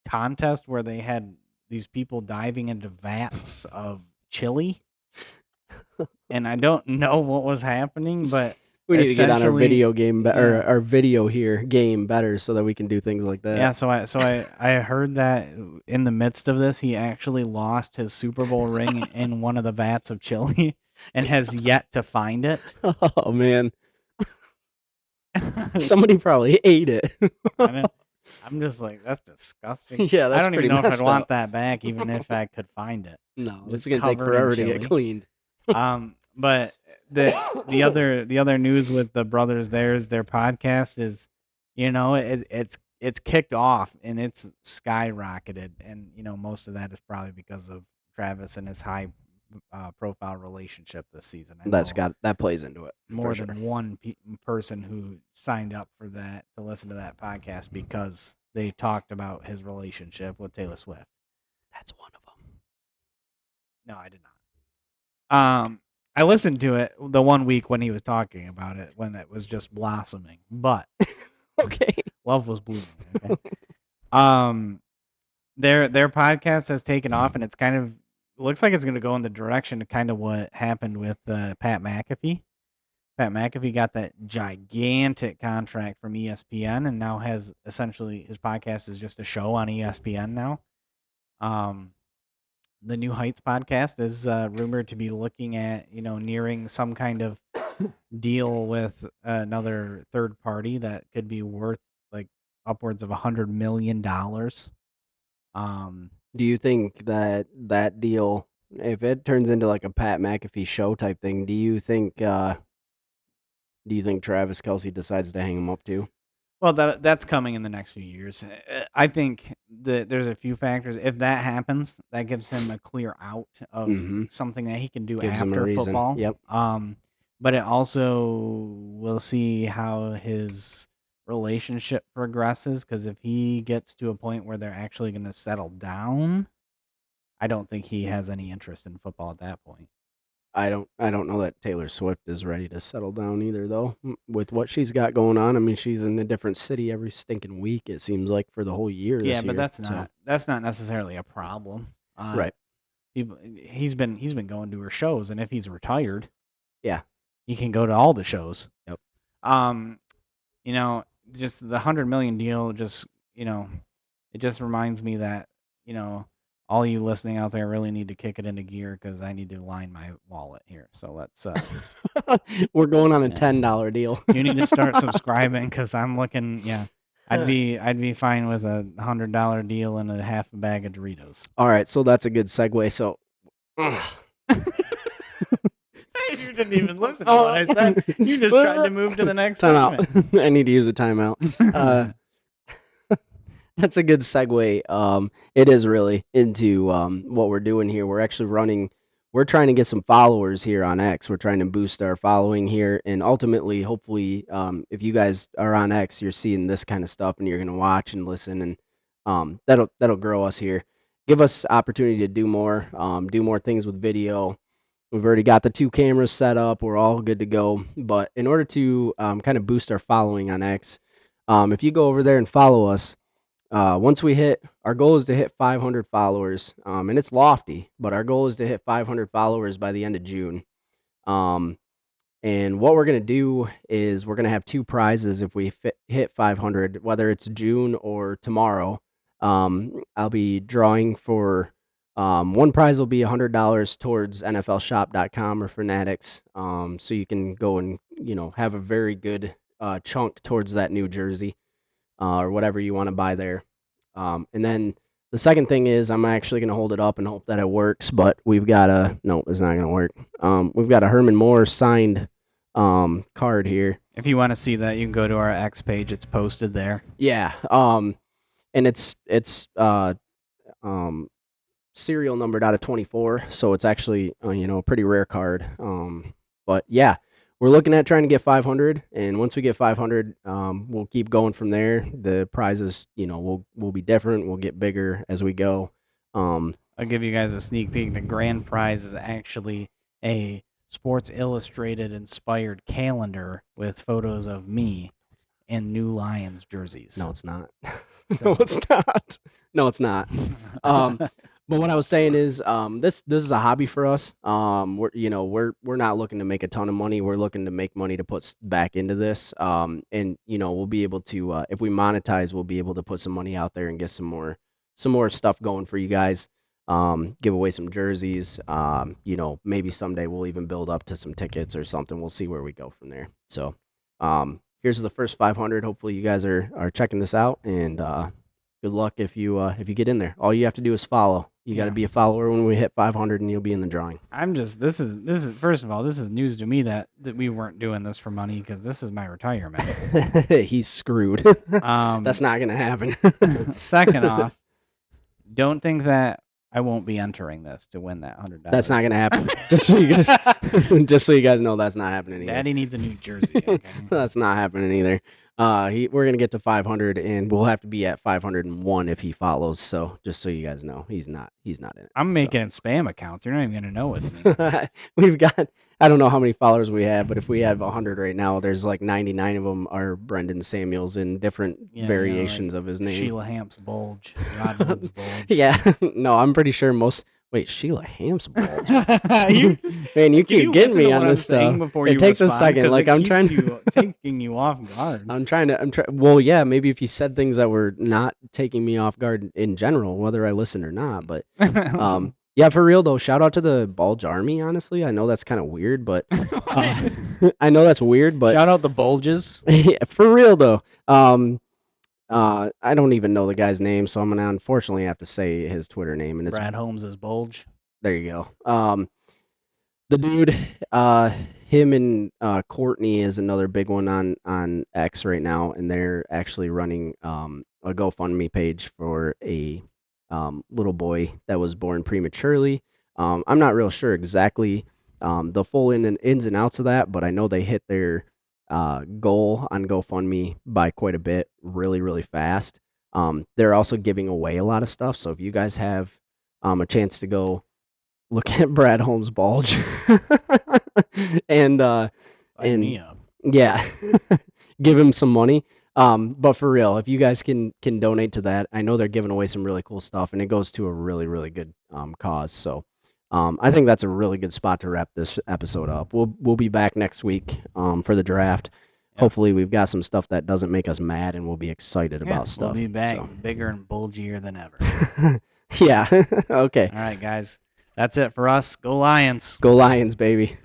contest where they had these people diving into vats of chili, and I don't know what was happening, but We need to get on our essentially- video game yeah. or our video here game better so that we can do things like that. Yeah, so I heard that in the midst of this, he actually lost his Super Bowl ring in one of the vats of chili. and has yet to find it. Oh man, somebody probably ate it. I know. I'm just like, that's disgusting. Yeah, I that's don't pretty even know if I'd messed want up. that back, even if I could find it. No, it's Just gonna take covered in forever to get chili. cleaned. But the other news with the brothers there is their podcast is, it's kicked off and it's skyrocketed, and most of that is probably because of Travis and his high profile relationship this season. I know That plays into it more for sure. than one person who signed up for that to listen to that podcast because they talked about his relationship with Taylor Swift. That's one of them. No, I did not. I listened to it the 1 week when he was talking about it, when it was just blossoming, but Okay. love was blooming. Okay. Their podcast has taken off, and it's kind of looks like it's going to go in the direction of kind of what happened with Pat McAfee. Pat McAfee got that gigantic contract from ESPN, and now has essentially his podcast is just a show on ESPN now. The New Heights podcast is rumored to be looking at, nearing some kind of deal with another third party that could be worth like upwards of $100 million. Do you think that deal, if it turns into like a Pat McAfee show type thing, do you think Travis Kelce decides to hang him up too? Well, that's coming in the next few years. I think that there's a few factors. If that happens, that gives him a clear out of Mm-hmm. something that he can do Gives him a after reason. football. Yep. But it also we'll see how his relationship progresses, because if he gets to a point where they're actually going to settle down, I don't think he has any interest in football at that point. I don't know that Taylor Swift is ready to settle down either, though. With what she's got going on, I mean, she's in a different city every stinking week. It seems like for the whole year. Yeah, this but year, that's not necessarily a problem. right. He's been going to her shows, and if he's retired, Yeah. he can go to all the shows. Yep. Just the $100 million deal, just it just reminds me that all you listening out there really need to kick it into gear, because I need to line my wallet here. So let's. We're going on a $10 deal. You need to start subscribing, because I'm looking. Yeah, I'd be fine with a $100 deal and a half a bag of Doritos. All right, so that's a good segue. So. You didn't even listen to what I said. You just tried to move to the next segment. I need to use a timeout. That's a good segue. It is really into what we're doing here. We're actually we're trying to get some followers here on X. We're trying to boost our following here, and ultimately, hopefully, if you guys are on X, you're seeing this kind of stuff, and you're gonna watch and listen, and that'll grow us here. Give us opportunity to do more things with video. We've already got the 2 cameras set up. We're all good to go. But in order to kind of boost our following on X, if you go over there and follow us, once our goal is to hit 500 followers, and it's lofty, but our goal is to hit 500 followers by the end of June. And what we're going to do is we're going to have 2 prizes if we hit 500, whether it's June or tomorrow. I'll be drawing for one prize will be $100 towards NFLshop.com or Fanatics. So you can go and have a very good chunk towards that new jersey or whatever you want to buy there. And then the second thing is I'm actually going to hold it up and hope that it works. But we've got no, it's not going to work. We've got a Herman Moore signed card here. If you want to see that, you can go to our X page. It's posted there. Yeah. And it's serial numbered out of 24, so it's actually a pretty rare card. But yeah, we're looking at trying to get 500, and once we get 500, we'll keep going from there. The prizes, will be different. We'll get bigger as we go. I'll give you guys a sneak peek. The grand prize is actually a Sports Illustrated inspired calendar with photos of me in new Lions jerseys. No, it's not. No, it's not. No, it's not. But what I was saying is, this is a hobby for us. We're not looking to make a ton of money. We're looking to make money to put back into this. And we'll be able to, if we monetize, we'll be able to put some money out there and get some more stuff going for you guys. give away some jerseys. Maybe someday we'll even build up to some tickets or something. We'll see where we go from there. So, here's the first 500. Hopefully, you guys are checking this out, and good luck if you get in there. All you have to do is follow. You got to be a follower when we hit 500, and you'll be in the drawing. This is first of all, this is news to me that we weren't doing this for money, because this is my retirement. He's screwed. That's not gonna happen. Second off, don't think that I won't be entering this to win that $100. That's not gonna happen. Just so you guys know, that's not happening either. Daddy needs a new jersey. Okay? That's not happening either. We're gonna get to 500, and we'll have to be at 501 if he follows. So just so you guys know, he's not in it. I'm making spam accounts. You're not even gonna know it's me. We've got, I don't know how many followers we have, but if we have 100 right now, there's like 99 of them are Brendan Samuels in different variations of his name. Sheila Hamp's bulge, Rodman's bulge. Yeah, no, I'm pretty sure most. Wait, Sheila Hamp's bulge. Man, you keep getting me on this stuff. It takes a second. Like, I'm trying to taking you off guard. I'm trying. Well, yeah, maybe if you said things that were not taking me off guard in general, whether I listened or not. But yeah, for real though, shout out to the Bulge Army. Honestly, I know that's kind of weird, but I know that's weird, but shout out the Bulges. Yeah, for real though. I don't even know the guy's name, so I'm gonna unfortunately have to say his Twitter name, and it's Brad Holmes' bulge. There you go. The dude, him and Courtney is another big one on X right now, and they're actually running a GoFundMe page for a little boy that was born prematurely. I'm not real sure exactly the full ins and outs of that, but I know they hit their goal on GoFundMe by quite a bit, really, really fast. They're also giving away a lot of stuff, so if you guys have a chance to go look at Brad Holmes' bulge and me up. Yeah, give him some money. But for real, if you guys can donate to that, I know they're giving away some really cool stuff, and it goes to a really, really good cause. So I think that's a really good spot to wrap this episode up. We'll be back next week for the draft. Yep. Hopefully we've got some stuff that doesn't make us mad, and we'll be excited about stuff. We'll be back bigger and bulgier than ever. Yeah. Okay. All right, guys. That's it for us. Go Lions. Go Lions, baby.